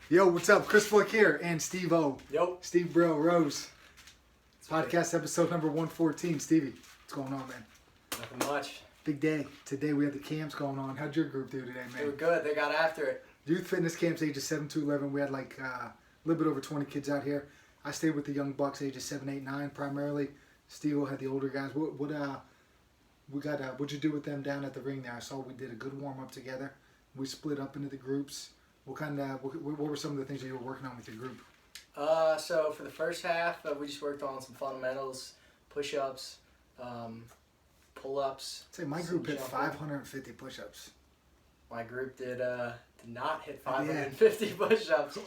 Yo, what's up? Chris Flick here and Steve O. Yo. Steve Bro Rose. Podcast episode number 114. Stevie, what's going on, man? Nothing much. Big day. Today we have the camps going on. How'd your group do today, man? They were good. They got after it. Youth fitness camps ages 7 to 11. We had like a little bit over 20 kids out here. I stayed with the young bucks ages 7, 8, 9 primarily. Steve had the older guys. What'd you do with them down at the ring there? I saw we did a good warm up together. We split up into the groups. What were some of the things that you were working on with your group? So for the first half, we just worked on some fundamentals, push-ups, pull-ups. I'd say my group hit 550 push-ups. My group did not hit 550 push-ups.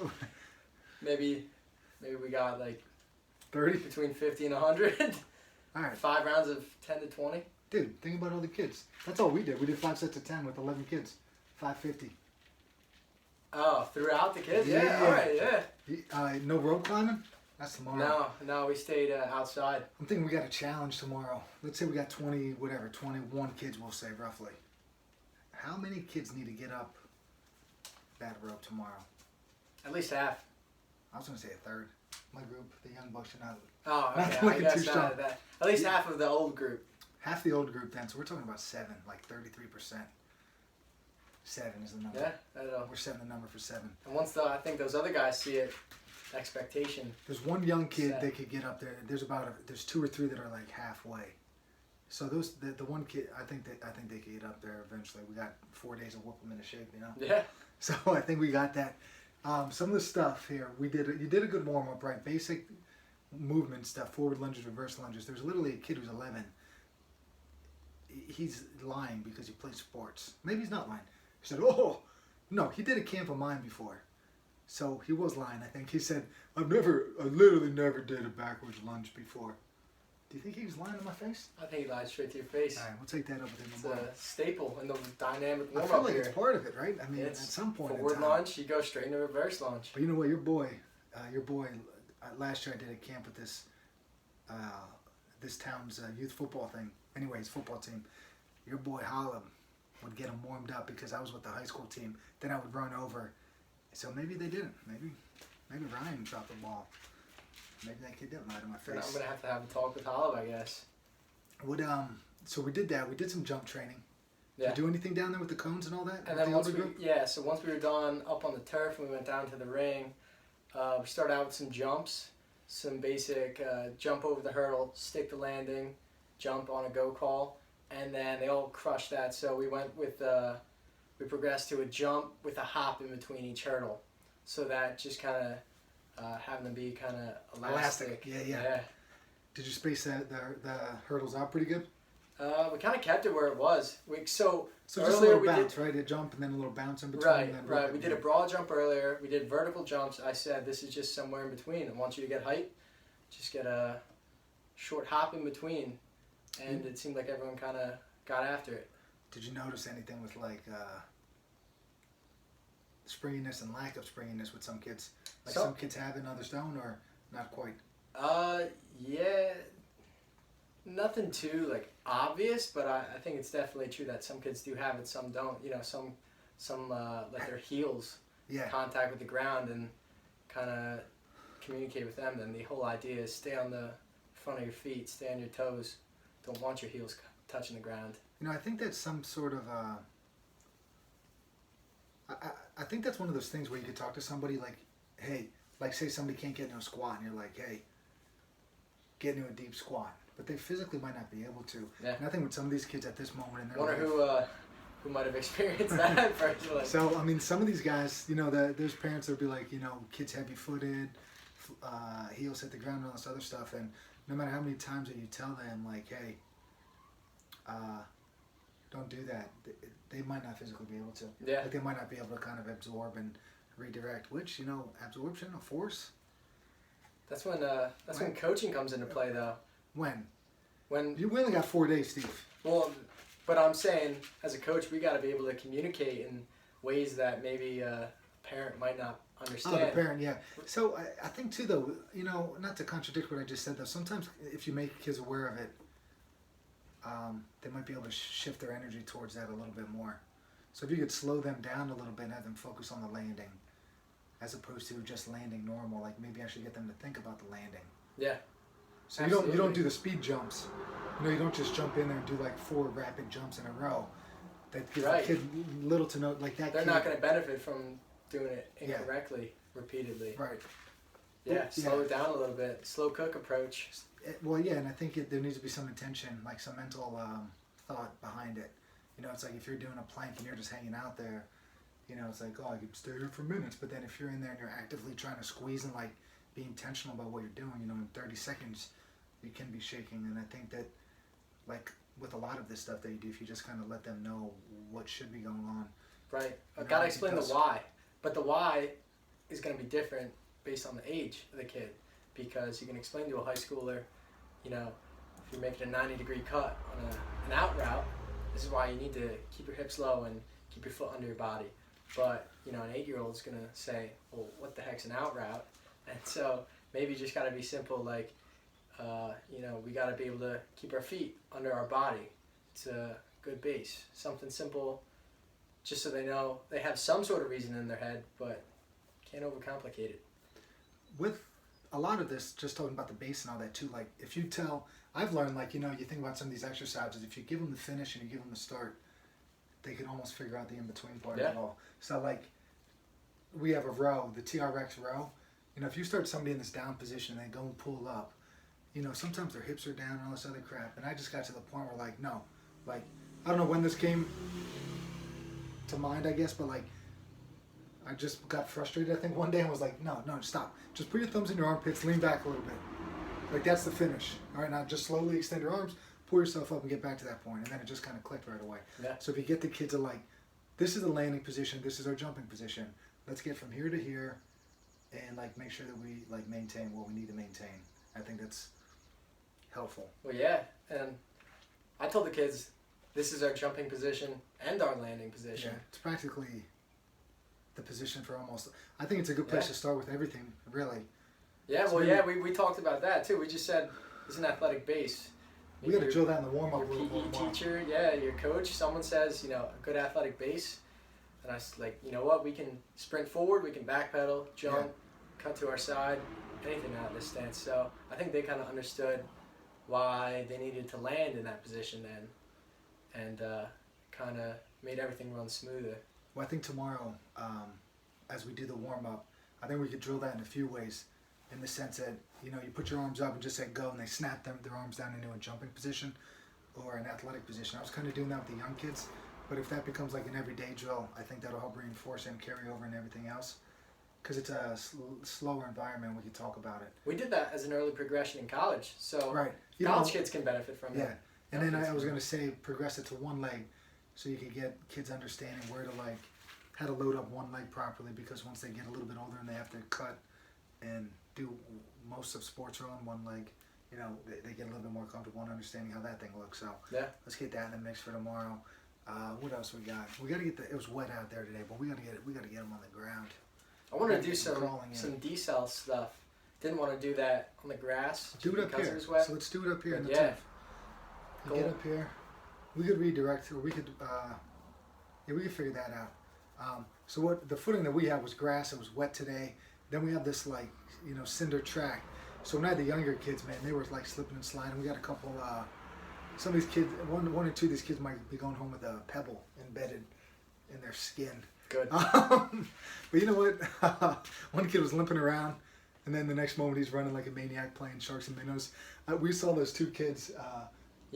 Maybe we got like 30? Between 50 and 100. All right. 5 rounds of 10 to 20. Dude, think about all the kids. That's all we did. We did 5 sets of 10 with 11 kids. 550. Oh, throughout the kids? Yeah. All right, yeah. No rope climbing? That's tomorrow. No, we stayed outside. I'm thinking we got a challenge tomorrow. Let's say we got 21 kids, we'll say, roughly. How many kids need to get up that rope tomorrow? At least half. I was going to say a third. My group, the young bucks, are not. Oh, okay. Not looking I guess too strong. that. At least half of the old group. Half the old group then, so we're talking about 7, like 33%. 7 is the number. Yeah, that'll. We're setting the number for 7. And once I think those other guys see it, expectation. There's one young kid set. that could get up there. There's 2 or 3 that are like halfway. So the one kid, I think they could get up there eventually. We got 4 days of whoop them into shape, you know. Yeah. So I think we got that. Some of the stuff here you did a good warm up, right? Basic movement stuff, forward lunges, reverse lunges. There's literally a kid who's 11. He's lying because he plays sports. Maybe he's not lying. He said, "Oh, no, he did a camp of mine before." So he was lying, I think. He said, I literally never did a backwards lunge before. Do you think he was lying in my face? I think he lied straight to your face. All right, we'll take that up with him It's tomorrow. a staple in the dynamic I warm feel up like here. it's part of it, right? I mean, It's at some point in forward time. launch, you go straight into reverse launch. But you know what, your boy, last year I did a camp with this town's youth football thing. Anyways, football team. Your boy Holland would get him warmed up because I was with the high school team. Then I would run over. So maybe they didn't. Maybe Ryan dropped the ball. Maybe that kid didn't lie to my face. I'm gonna have a talk with Olive, I guess. So we did that. We did some jump training. Yeah. Did you do anything down there with the cones and all that? And with then the older group? so once we were done up on the turf and we went down to the ring, we started out with some jumps, some basic jump over the hurdle, stick the landing, jump on a go call, and then they all crushed that. So we went with we progressed to a jump with a hop in between each hurdle, so that just kind of having them be kind of elastic. Yeah. Did you space the hurdles out pretty good? We kind of kept it where it was. So just a earlier little we bounce, did, right? A jump and then a little bounce in between. Right, and then right. We did a broad jump earlier. We did vertical jumps. I said this is just somewhere in between. I want you to get height. Just get a short hop in between. And it seemed like everyone kind of got after it. Did you notice anything with like springiness and lack of springiness with some kids? Like some kids have it and others don't, or not quite? Yeah. Nothing too like obvious, but I think it's definitely true that some kids do have it, some don't. You know, some let their heels contact with the ground and kind of communicate with them. Then the whole idea is stay on the front of your feet, stay on your toes. Don't want your heels touching the ground. You know, I think that's some sort of I think that's one of those things where you could talk to somebody like, hey, like say somebody can't get into a squat and you're like, hey, get into a deep squat. But they physically might not be able to. Yeah. And I think with some of these kids at this moment in their Wonder life, who might have experienced that personally. So, I mean, some of these guys, you know, there's parents that would be like, you know, kids heavy-footed, heels hit the ground and all this other stuff. And no matter how many times that you tell them, like, hey, don't do that, they might not physically be able to. Yeah. Like, they might not be able to kind of absorb and redirect, which, you know, absorption of force. That's when coaching comes into play, though. When We only got 4 days, Steve. Well, but I'm saying, as a coach, we got to be able to communicate in ways that maybe a parent might not understand. Oh, the parent, yeah. So I think too, though, you know, not to contradict what I just said, though, sometimes if you make kids aware of it, they might be able to shift their energy towards that a little bit more. So if you could slow them down a little bit and have them focus on the landing, as opposed to just landing normal. Like maybe I should get them to think about the landing. Yeah. So you don't do the speed jumps. You don't just jump in there and do like 4 rapid jumps in a row. That gives the kid little to no, like that. They're not going to benefit from doing it incorrectly repeatedly. Right. Yeah, slow it down a little bit. Slow cook approach. Well, yeah, and I think there needs to be some intention, like some mental thought behind it. It's like if you're doing a plank and you're just hanging out there, it's like, oh, I could stay here for minutes. But then if you're in there and you're actively trying to squeeze and like be intentional about what you're doing, in 30 seconds, you can be shaking. And I think that, like with a lot of this stuff that you do, if you just kind of let them know what should be going on. Right. I've got to explain the why. But the why is going to be different based on the age of the kid. Because you can explain to a high schooler, if you're making a 90-degree cut on an out route, this is why you need to keep your hips low and keep your foot under your body. But, an 8-year-old is going to say, well, what the heck's an out route? And so maybe you just got to be simple, like, we got to be able to keep our feet under our body. It's a good base. Something simple, just so they know they have some sort of reason in their head, but can't overcomplicate it. With a lot of this, just talking about the base and all that too, like if you I've learned, like, you think about some of these exercises, if you give them the finish and you give them the start, they can almost figure out the in-between part of it all. So like, we have a row, the TRX row. If you start somebody in this down position and they go and pull up, sometimes their hips are down and all this other crap. And I just got to the point where like, no, like, I don't know when this came to mind, I guess, but like, I just got frustrated, I think, one day and was like, no, stop. Just put your thumbs in your armpits, lean back a little bit. Like, that's the finish. All right, now just slowly extend your arms, pull yourself up and get back to that point. And then it just kind of clicked right away. Yeah. So if you get the kids to like, this is the landing position, this is our jumping position. Let's get from here to here and like make sure that we like maintain what we need to maintain. I think that's helpful. Well, yeah. And I told the kids, this is our jumping position and our landing position. Yeah, it's practically the position for almost, I think it's a good place to start with everything, really. Yeah, it's well, really, we talked about that too. We just said it's an athletic base. We got to drill that in the warm-up. Your PE teacher, your coach, someone says, a good athletic base. And I was like, you know what, we can sprint forward, we can backpedal, jump, cut to our side, anything out of this stance. So I think they kind of understood why they needed to land in that position then, and kind of made everything run smoother. Well, I think tomorrow, as we do the warm-up, I think we could drill that in a few ways, in the sense that, you put your arms up and just say go, and they snap their arms down into a jumping position or an athletic position. I was kind of doing that with the young kids, but if that becomes like an everyday drill, I think that'll help reinforce and carry over and everything else. Because it's a slower environment, we could talk about it. We did that as an early progression in college, so college kids can benefit from it. Yeah, and then I was going to say progress it to one leg, so you could get kids understanding where to like, how to load up one leg properly, because once they get a little bit older and they have to cut and do most of sports are on one leg, they get a little bit more comfortable in understanding how that thing looks. So let's get that in the mix for tomorrow. What else we got? We got to get it was wet out there today, but we got to get them on the ground. I want to do some decel stuff. Didn't want to do that on the grass. Do it up here. It was wet. So let's do it up here in the turf. Cool. Get up here. We could redirect, or we could, we could figure that out. So what the footing that we had was grass. It was wet today. Then we have this like, cinder track. So when I had the younger kids, man, they were like slipping and sliding. We got a couple. Some of these kids, one or two of these kids might be going home with a pebble embedded in their skin. Good. But you know what? One kid was limping around, and then the next moment he's running like a maniac playing sharks and minnows. We saw those two kids,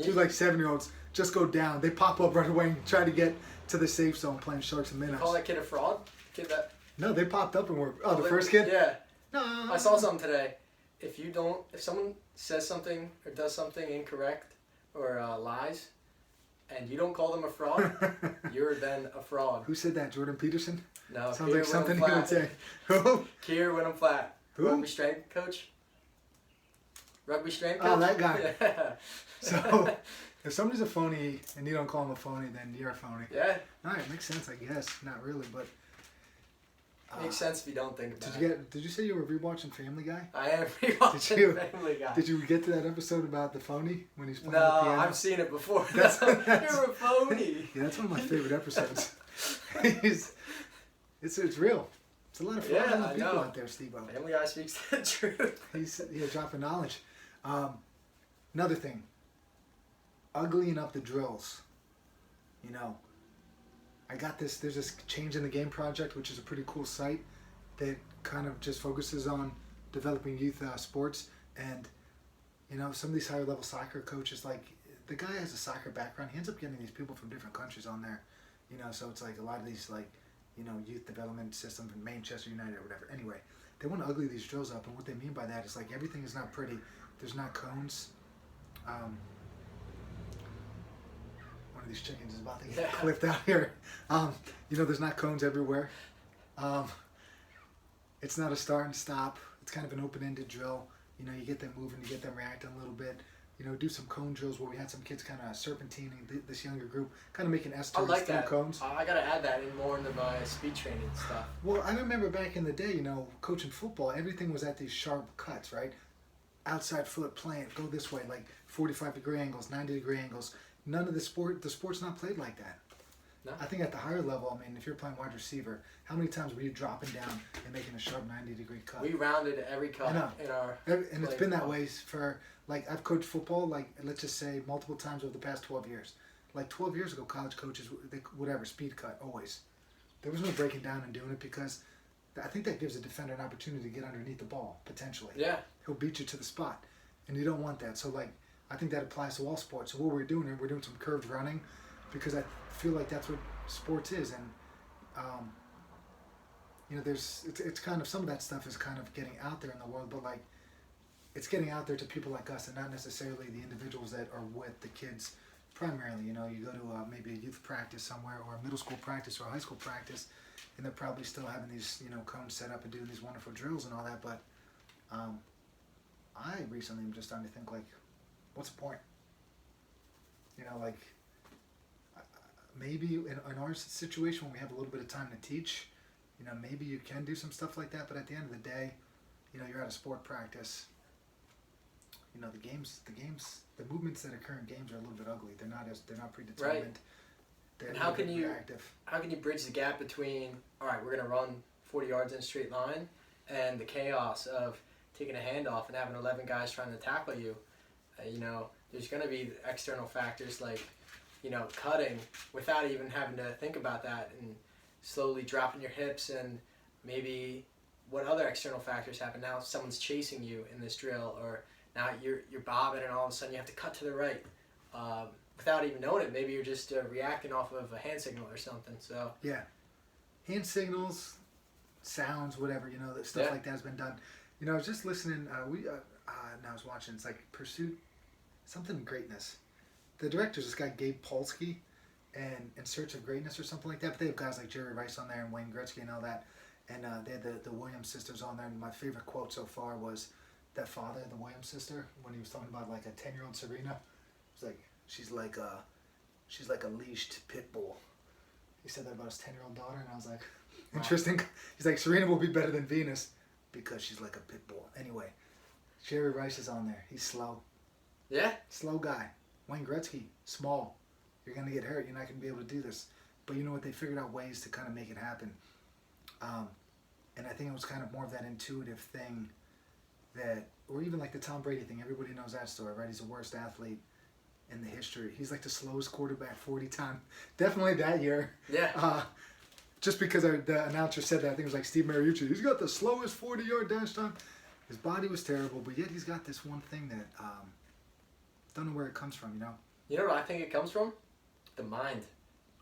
two like 7-year-olds, just go down. They pop up right away and try to get to the safe zone playing sharks and minnows. You call that kid a fraud? No, they popped up and were. Oh, the first kid? Yeah. No. I saw something today. If someone says something or does something incorrect or lies, and you don't call them a fraud, you're then a fraud. Who said that? Jordan Peterson? No. Sounds like something he would say. Who? Kier Wyndham Flat. Who? Rugby strength coach. Oh, that guy. Yeah. So, if somebody's a phony and you don't call them a phony, then you're a phony. Yeah. All right, makes sense, I guess. Not really, but. Makes sense if you don't think about it. Did you say you were rewatching Family Guy? I am rewatching Family Guy. Did you get to that episode about the phony when he's playing the piano? No, I've seen it before. You're a phony. Yeah, that's one of my favorite episodes. It's real. It's a lot of Yeah, fraudulent I people know. out there, Steve-O. Family Guy speaks the truth. He's dropping knowledge. Another thing, uglying up the drills. You know, I got this. There's this Change in the Game project, which is a pretty cool site that kind of just focuses on developing youth sports. And you know, some of these higher level soccer coaches, like the guy has a soccer background. He ends up getting these people from different countries on there. You know, so it's like a lot of these like, you know, youth development system from Manchester United or whatever. Anyway, they want to ugly these drills up, and what they mean by that is like everything is not pretty. There's not cones. One of these chickens is about to get clipped out here. You know, there's not cones everywhere. It's not a start and stop. It's kind of an open-ended drill. You know, you get them moving, you get them reacting a little bit. You know, do some cone drills where we had some kids kind of serpentining, this younger group, kind of making S-turns I like through that. cones. I got to add that in more into my speed training stuff. Well, I remember back in the day, you know, coaching football, everything was at these sharp cuts, right? Outside foot, plant, go this way, like 45-degree angles, 90-degree angles. None of the sport's not played like that. No. I think at the higher level, I mean, if you're playing wide receiver, how many times were you dropping down and making a sharp 90-degree cut? We rounded every cut in our and it's been that way for, like, I've coached football, like, let's just say multiple times over the past 12 years. Like 12 years ago, college coaches, whatever, speed cut, always. There was no breaking down and doing it because I think that gives a defender an opportunity to get underneath the ball, potentially. Yeah. He'll beat you to the spot, and you don't want that. So, like, I think that applies to all sports. So what we're doing some curved running because I feel like that's what sports is. And, you know, it's kind of, some of that stuff is kind of getting out there in the world, but, like, it's getting out there to people like us and not necessarily the individuals that are with the kids primarily. You know, you go to maybe a youth practice somewhere or a middle school practice or a high school practice, and they're probably still having these, you know, cones set up and doing these wonderful drills and all that, but I recently am just starting to think, like, what's the point? You know, like, maybe in our situation when we have a little bit of time to teach, you know, maybe you can do some stuff like that, but at the end of the day, you know, you're at a sport practice. You know, the movements that occur in games are a little bit ugly. They're not predetermined. Right. They're And how can you reactive. bridge the gap between, all right, we're going to run 40 yards in a straight line, and the chaos of taking a handoff and having 11 guys trying to tackle you? You know, there's going to be external factors like, you know, cutting without even having to think about that, and slowly dropping your hips, and maybe what other external factors happen. Now someone's chasing you in this drill, or now you're bobbing and all of a sudden you have to cut to the right without even knowing it. Maybe you're just reacting off of a hand signal or something. So yeah, hand signals, sounds, whatever, you know, that stuff like that has been done. You know, I was just listening. And I was watching. It's like Pursuit, something Greatness. The director's this guy Gabe Polsky, and In Search of Greatness or something like that. But they have guys like Jerry Rice on there and Wayne Gretzky and all that. And they had the Williams sisters on there. And my favorite quote so far was that father, the Williams sister, when he was talking about like a 10-year-old Serena. It's like she's like a leashed pit bull. He said that about his 10-year-old daughter, and I was like, interesting. He's like, Serena will be better than Venus because she's like a pit bull. Anyway, Jerry Rice is on there. He's slow. yeah, Slow guy. Wayne Gretzky, small. You're going to get hurt. You're not going to be able to do this. But you know what? They figured out ways to kind of make it happen. And I think it was kind of more of that intuitive thing that, or even like the Tom Brady thing. Everybody knows that story, right? He's the worst athlete in the history. He's like the slowest quarterback 40 times. Definitely that year. yeah. Just because the announcer said that, I think it was like Steve Mariucci. He's got the slowest 40-yard dash time. His body was terrible, but yet he's got this one thing that don't know where it comes from, you know? You know what I think it comes from? The mind.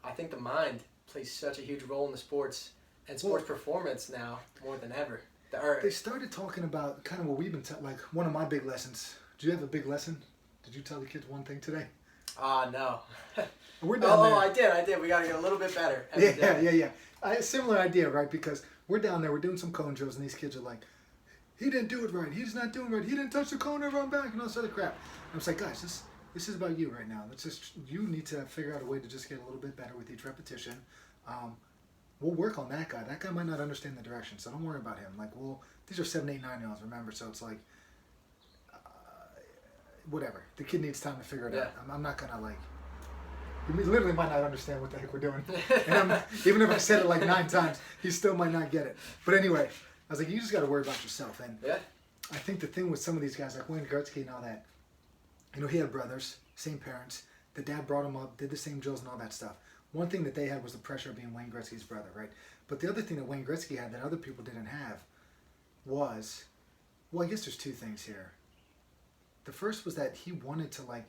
I think the mind plays such a huge role in the sports and sports performance now more than ever. They started talking about kind of what we've been like one of my big lessons. Did you have a big lesson? Did you tell the kids one thing today? No. We're down there. I did. We got to get a little bit better. Yeah. Similar idea, right? Because we're down there, we're doing some cone drills, and these kids are like, he didn't do it right. He's not doing it right. He didn't touch the cone or run back and all this other crap. And I was like, guys, this is about you right now. You need to figure out a way to just get a little bit better with each repetition. We'll work on that guy. That guy might not understand the direction, so don't worry about him. Like, these are 7, 8, 9-year-olds, remember? So it's like, whatever. The kid needs time to figure it out. I'm not gonna like, He literally might not understand what the heck we're doing. And even if I said it like 9 times, he still might not get it. But anyway, I was like, you just got to worry about yourself. And Yeah. I think the thing with some of these guys, like Wayne Gretzky and all that, he had brothers, same parents. The dad brought him up, did the same drills and all that stuff. One thing that they had was the pressure of being Wayne Gretzky's brother, right? But the other thing that Wayne Gretzky had that other people didn't have was, well, I guess there's 2 things here. The first was that he wanted to like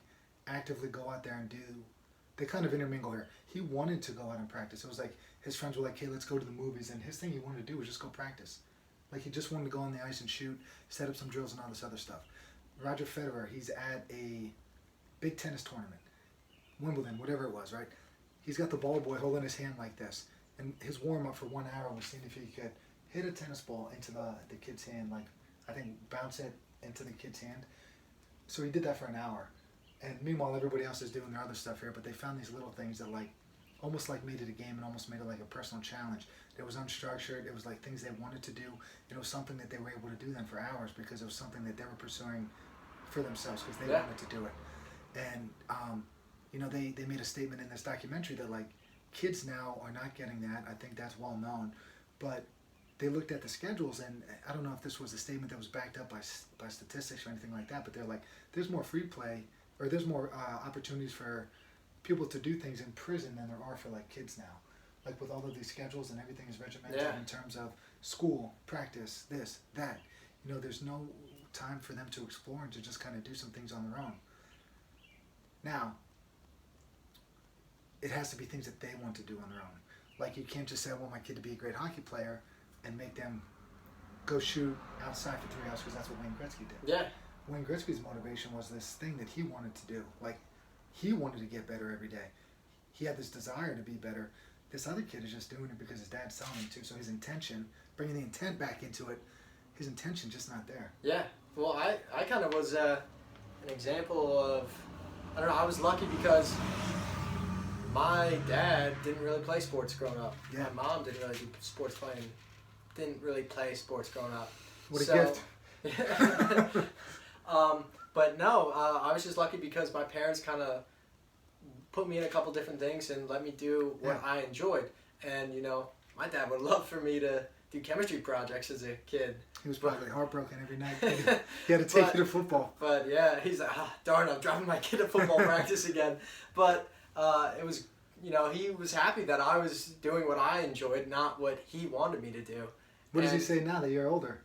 actively go out there and do, they kind of intermingle here. He wanted to go out and practice. It was like his friends were like, hey, let's go to the movies. And his thing he wanted to do was just go practice. Like he just wanted to go on the ice and shoot, set up some drills and all this other stuff. Roger Federer, he's at a big tennis tournament, Wimbledon, whatever it was, right? He's got the ball boy holding his hand like this. And his warm-up for 1 hour was seeing if he could hit a tennis ball into the kid's hand, like, I think bounce it into the kid's hand. So he did that for an hour. And meanwhile, everybody else is doing their other stuff here, but they found these little things that, like, almost like made it a game and almost made it like a personal challenge. It was unstructured. It was like things they wanted to do. And it was something that they were able to do then for hours because it was something that they were pursuing for themselves because they wanted to do it. And, you know, they made a statement in this documentary that, like, kids now are not getting that. I think that's well known. But they looked at the schedules, and I don't know if this was a statement that was backed up by statistics or anything like that, but they're like, there's more free play, or there's more opportunities for people to do things in prison than there are for, like, kids now. Like, with all of these schedules and everything is regimented in terms of school, practice, this, that. You know, there's no time for them to explore and to just kind of do some things on their own. Now, it has to be things that they want to do on their own. Like, you can't just say, I want my kid to be a great hockey player and make them go shoot outside for 3 hours because that's what Wayne Gretzky did. Yeah. Wayne Gretzky's motivation was this thing that he wanted to do. Like, he wanted to get better every day. He had this desire to be better. This other kid is just doing it because his dad's telling him to. So his intention, bringing the intent back into it, his intention just not there. Yeah. Well, I kind of was an example of, I don't know, I was lucky because my dad didn't really play sports growing up. Yeah. My mom didn't really do sports playing. Didn't really play sports growing up. What a gift. But no, I was just lucky because my parents kind of put me in a couple different things and let me do what I enjoyed. And, you know, my dad would love for me to do chemistry projects as a kid. He was probably heartbroken every night. He had to take you to football. But yeah, he's like, darn, I'm dropping my kid to football practice again. But it was, you know, he was happy that I was doing what I enjoyed, not what he wanted me to do. What does he say now that you're older?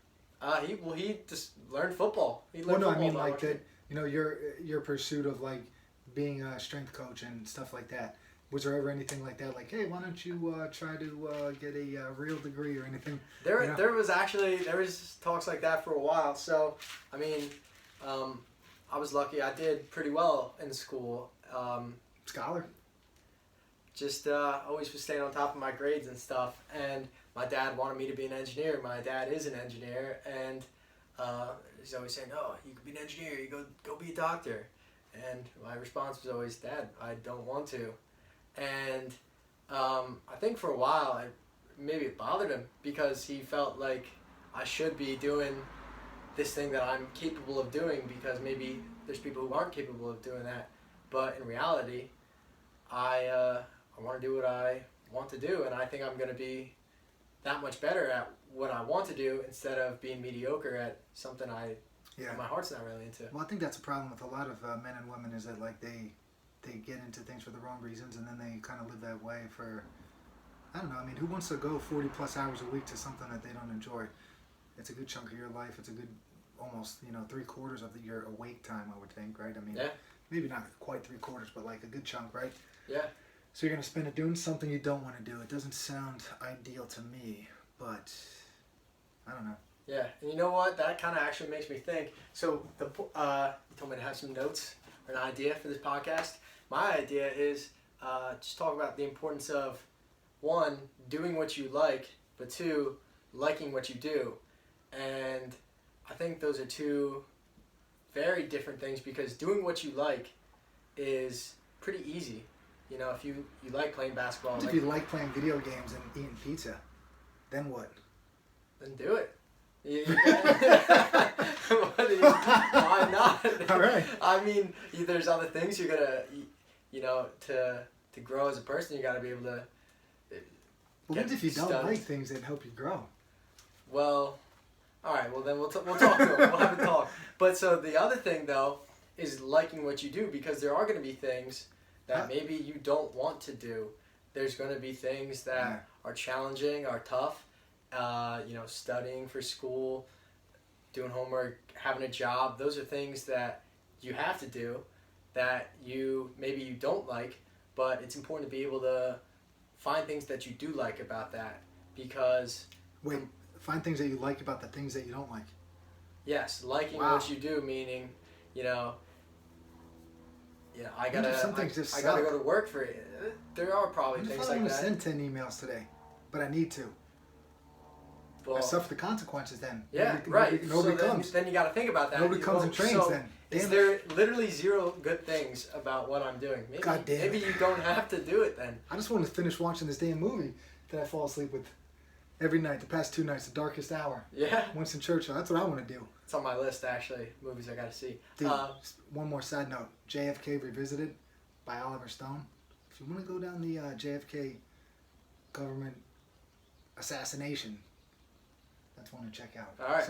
He just learned football. He learned football. I mean, like that. You know, your pursuit of like being a strength coach and stuff like that. Was there ever anything like that? Like, hey, why don't you try to get a real degree or anything? There was talks like that for a while. So, I mean, I was lucky. I did pretty well in school. Scholar. Just always was staying on top of my grades and stuff. And my dad wanted me to be an engineer. My dad is an engineer, and he's always saying, "Oh, you could be an engineer. You go be a doctor." And my response was always, "Dad, I don't want to." And I think for a while, maybe it bothered him because he felt like I should be doing this thing that I'm capable of doing because maybe there's people who aren't capable of doing that. But in reality, I want to do what I want to do, and I think I'm going to be that much better at what I want to do instead of being mediocre at something my heart's not really into. Well, I think that's a problem with a lot of men and women is that like they get into things for the wrong reasons and then they kind of live that way for, I don't know, I mean, who wants to go 40 plus hours a week to something that they don't enjoy? It's a good chunk of your life. It's a good almost, 3/4 of your awake time, I would think, right? I mean, maybe not quite 3/4, but like a good chunk, right? Yeah. So you're going to spend it doing something you don't want to do. It doesn't sound ideal to me, but I don't know. Yeah, and you know what? That kind of actually makes me think. So you told me to have some notes or an idea for this podcast. My idea is just talk about the importance of, 1, doing what you like, but 2, liking what you do. And I think those are 2 very different things because doing what you like is pretty easy. You know, if you like playing basketball. If you like playing video games and eating pizza, then what? Then do it. Why not? All right. I mean, there's other things you're gonna, to to grow as a person, you got to be able to. But what if you don't like things that help you grow? Well, all right. Well, then we'll talk to him. We'll have a talk. But so the other thing though is liking what you do, because there are going to be things that maybe you don't want to do. There's going to be things that are challenging, are tough. Studying for school, doing homework, having a job. Those are things that you have to do that maybe you don't like, but it's important to be able to find things that you do like about that, because... Wait, find things that you like about the things that you don't like. Yes, liking what you do, meaning, I gotta go to work for it. There are probably things like that. I send 10 emails today, but I need to. Well, I suffer the consequences then. Yeah, Nobody comes. Then you got to think about that. Nobody comes and trains then. Is there literally zero good things about what I'm doing? Maybe you don't have to do it then. I just want to finish watching this damn movie that I fall asleep with every night. The past 2 nights, The Darkest Hour. Yeah. Winston Churchill. That's what I want to do. It's on my list, actually. Movies I got to see. Dude, one more side note. JFK Revisited by Oliver Stone. If you want to go down the JFK government assassination, that's one to check out. All right.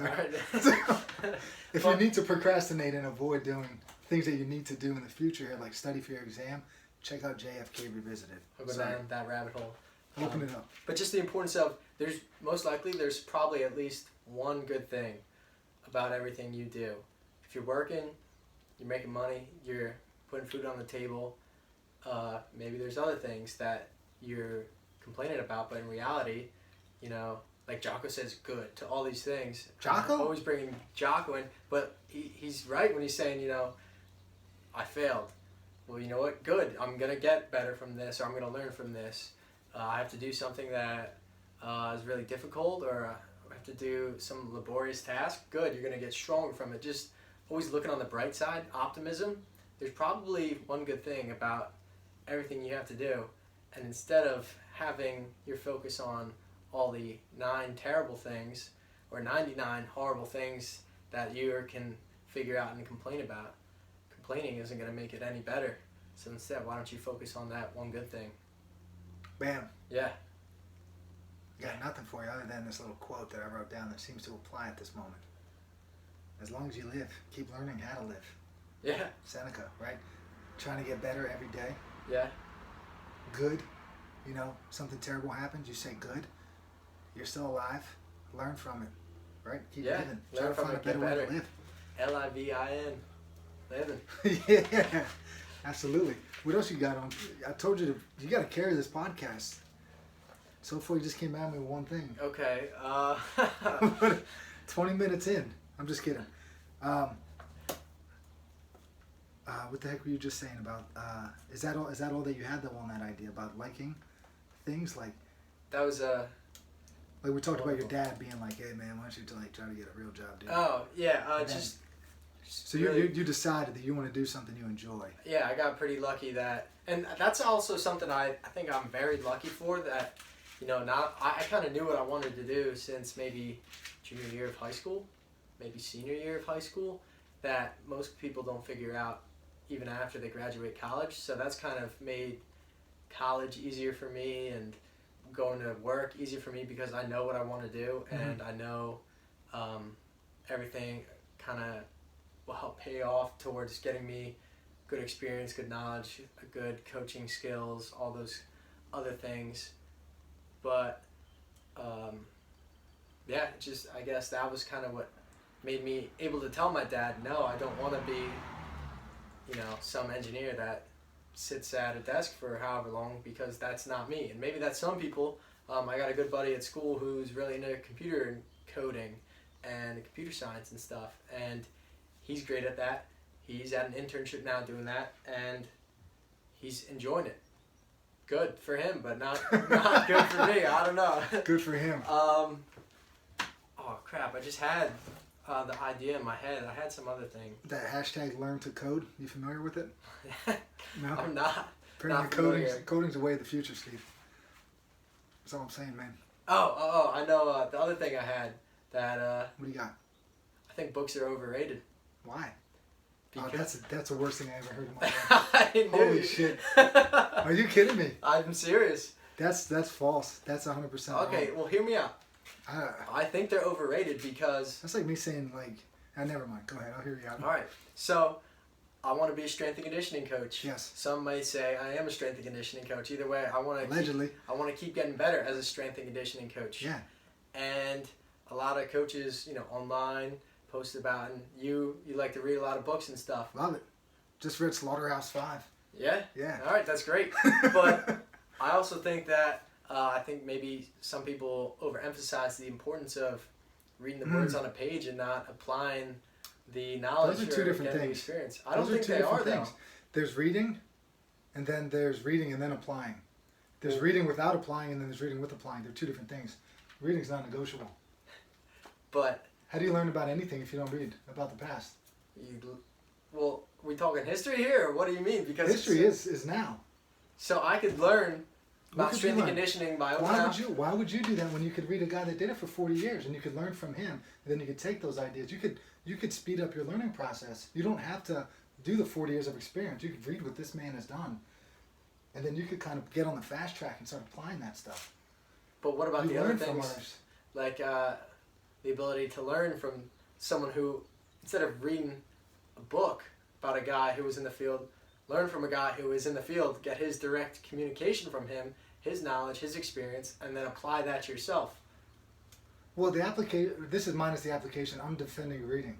If you need to procrastinate and avoid doing things that you need to do in the future, like study for your exam, check out JFK Revisited. I'll go down that rabbit hole. Open it up. But just the importance of, there's probably at least one good thing about everything you do. If you're working, you're making money, you're putting food on the table, maybe there's other things that you're complaining about, but in reality, like Jocko says good to all these things. Jocko? I'm always bringing Jocko in, but he's right when he's saying, I failed. Well, you know what? Good. I'm going to get better from this, or I'm going to learn from this. I have to do something that is really difficult, or I have to do some laborious task. Good. You're going to get stronger from it. Just always looking on the bright side, optimism. There's probably one good thing about everything you have to do. And instead of having your focus on all the 9 terrible things or 99 horrible things that you can figure out and complain about, complaining isn't going to make it any better. So instead, why don't you focus on that one good thing? Bam. Yeah. Got nothing for you other than this little quote that I wrote down that seems to apply at this moment. As long as you live, keep learning how to live. Yeah. Seneca, right? Trying to get better every day. Yeah. Good. Something terrible happens, you say good. You're still alive. Learn from it, right? Keep living. Try to find a better way to live. Livin. Living. Yeah, absolutely. What else you got on? I told you you got to carry this podcast. So far, you just came at me with one thing. Okay. 20 minutes in. I'm just kidding. What the heck were you just saying about? Is that all? Is that all that you had though on that idea about liking things like? That was Like we talked about your dad being like, "Hey man, why don't you try to get a real job, dude?" Oh yeah, So really, you decided that you want to do something you enjoy. Yeah, I got pretty lucky and that's also something I think I'm very lucky for, that, I kind of knew what I wanted to do since maybe junior year of high school, maybe senior year of high school, that most people don't figure out even after they graduate college. So that's kind of made college easier for me and going to work easier for me, because I know what I want to do, and I know everything kind of will help pay off towards getting me good experience, good knowledge, good coaching skills, all those other things. But I guess that was kind of what made me able to tell my dad, no, I don't want to be some engineer that sits at a desk for however long, because that's not me. And maybe that's some people. I got a good buddy at school who's really into computer coding and computer science and stuff, and he's great at that. He's at an internship now doing that, and he's enjoying it. Good for him, but not good for me. I don't know. Good for him. Oh crap! I just had the idea in my head. I had some other thing. That hashtag learn to code. You familiar with it? No. I'm not. Apparently, coding's the way of the future, Steve. That's all I'm saying, man. Oh! I know the other thing I had that. What do you got? I think books are overrated. Why? Oh, that's the worst thing I ever heard in my life. I knew Holy you. shit. Are you kidding me? I'm serious. That's false. That's 100% wrong. Okay, well, hear me out. Uh, I think they're overrated because... That's like me saying, like... never mind. Go ahead. I'll hear you out. All right. So, I want to be a strength and conditioning coach. Yes. Some might say I am a strength and conditioning coach. Either way, I want to Allegedly. I want to keep getting better as a strength and conditioning coach. Yeah. And a lot of coaches, online, post about, and you like to read a lot of books and stuff. Love it. Just read Slaughterhouse-Five. Yeah? Yeah. All right, that's great. But I also think that, I think maybe some people overemphasize the importance of reading the words on a page and not applying the knowledge Those are two or different getting the things. experience. I don't think they are, though. There's reading, and then there's reading and then applying. There's reading without applying, and then there's reading with applying. They're two different things. Reading's not negotiable. But... How do you learn about anything if you don't read about the past? Well, we talking history here, or what do you mean? Because history is now. So I could learn about could strength you and learn? conditioning by Why would you do that when you could read a guy that did it for 40 years and you could learn from him, and then you could take those ideas. You could speed up your learning process. You don't have to do the 40 years of experience. You could read what this man has done, and then you could kind of get on the fast track and start applying that stuff. But what about You the other learn from things, others. like the ability to learn from someone who, instead of reading a book about a guy who was in the field, learn from a guy who is in the field, get his direct communication from him, his knowledge, his experience, and then apply that to yourself. Well, this is minus the application. I'm defending reading.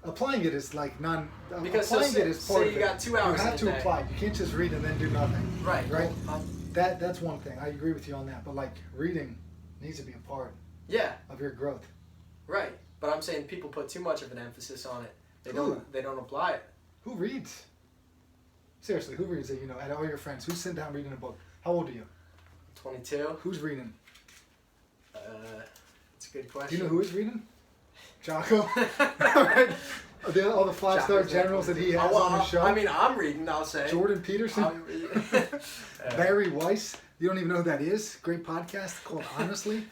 Applying it is like Because applying it is part say of you it. got 2 hours You have in to a day. apply. You can't just read and then do nothing. Right. Right. Well, That's one thing. I agree with you on that. But like reading needs to be a part yeah. of your growth. Right. But I'm saying people put too much of an emphasis on it. They Who? don't apply it. Who reads? Seriously, who reads it? Out of all your friends, who's sitting down reading a book? How old are you? 22. Who's reading? It's a good question. Do you know who is reading? Jocko. All right. All the 5-star generals that he has on his show. I mean, I'm reading, I'll say. Jordan Peterson. I'm reading. Barry Weiss. You don't even know who that is. Great podcast called Honestly.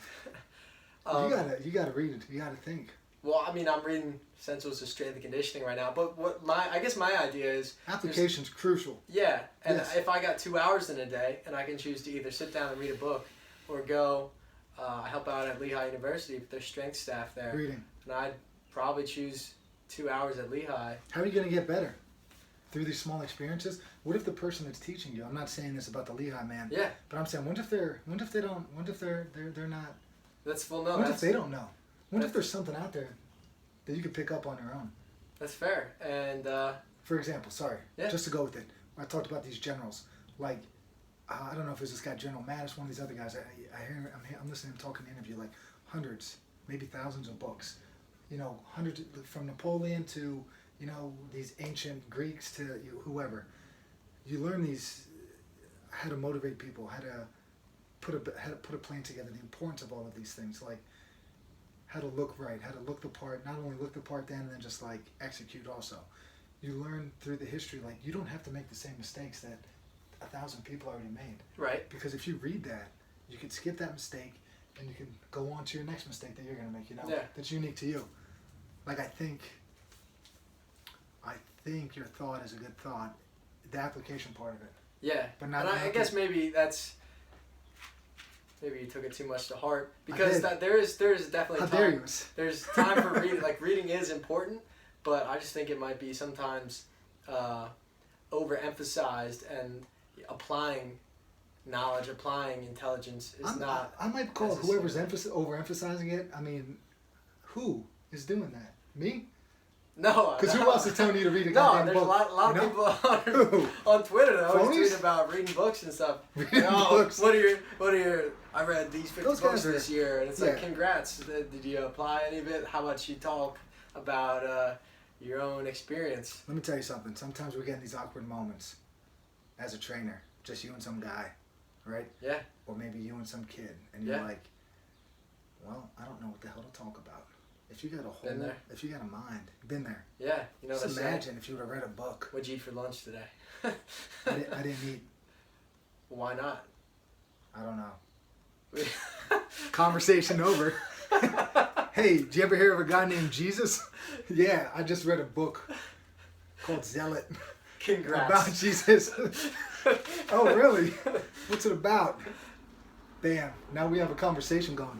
You gotta read it. You gotta think. Well, I mean, I'm reading Essentials of Strength and Conditioning right now, but I guess my idea is application's crucial. Yeah, and Yes. if I got 2 hours in a day, and I can choose to either sit down and read a book, or go, I help out at Lehigh University with their strength staff there, Reading. and I'd probably choose 2 hours at Lehigh. How are you gonna get better? Through these small experiences? What if the person that's teaching you? I'm not saying this about the Lehigh man. Yeah. But I'm saying, what if they're not? That's well, no. What if they don't know? What if there's something out there that you could pick up on your own? That's fair, and For example, Yeah. just to go with it, I talked about these generals. Like, I don't know if it was this guy General Mattis, one of these other guys. I'm listening to him talk in an interview, like hundreds, maybe thousands of books. Hundreds from Napoleon to these ancient Greeks to whoever. You learn how to motivate people, how to put a plan together, the importance of all of these things, like how to look right, how to look the part, not only look the part then and then just like execute also. You learn through the history, like you don't have to make the same mistakes that 1,000 people already made. right. Because if you read that, you can skip that mistake and you can go on to your next mistake that you're going to make, Yeah. that's unique to you. Like I think your thought is a good thought, the application part of it. Yeah, But not- and I not guess the- maybe you took it too much to heart, I because did. there is definitely How time. dare you? There's time for reading. Like reading is important, but I just think it might be sometimes overemphasized, and applying knowledge, applying intelligence is not. I might call necessary. whoever's overemphasizing it. I mean, who is doing that? Me? No, Because who else is telling you to read a No, goddamn there's book? a lot of You know? people Who? on Twitter that always Phonies? tweet about reading books and stuff. Reading Oh, books. What are your? I read these 50 Those books guys are- this year, and it's like, yeah. congrats. Did you apply any of it? How about you talk about your own experience? Let me tell you something. Sometimes we get in these awkward moments as a trainer, just you and some guy, right? Yeah. Or maybe you and some kid, and you're Yeah. like, well, I don't know what the hell to talk about. If you got a Been whole, there. if you got a mind, been there. Yeah, you know what Just I say? imagine if you would have read a book. What'd you eat for lunch today? I didn't eat. Why not? I don't know. Conversation over. Hey, did you ever hear of a guy named Jesus? Yeah, I just read a book. called Zealot. Congrats. About Jesus. Oh, really? What's it about? Bam. Now we have a conversation going.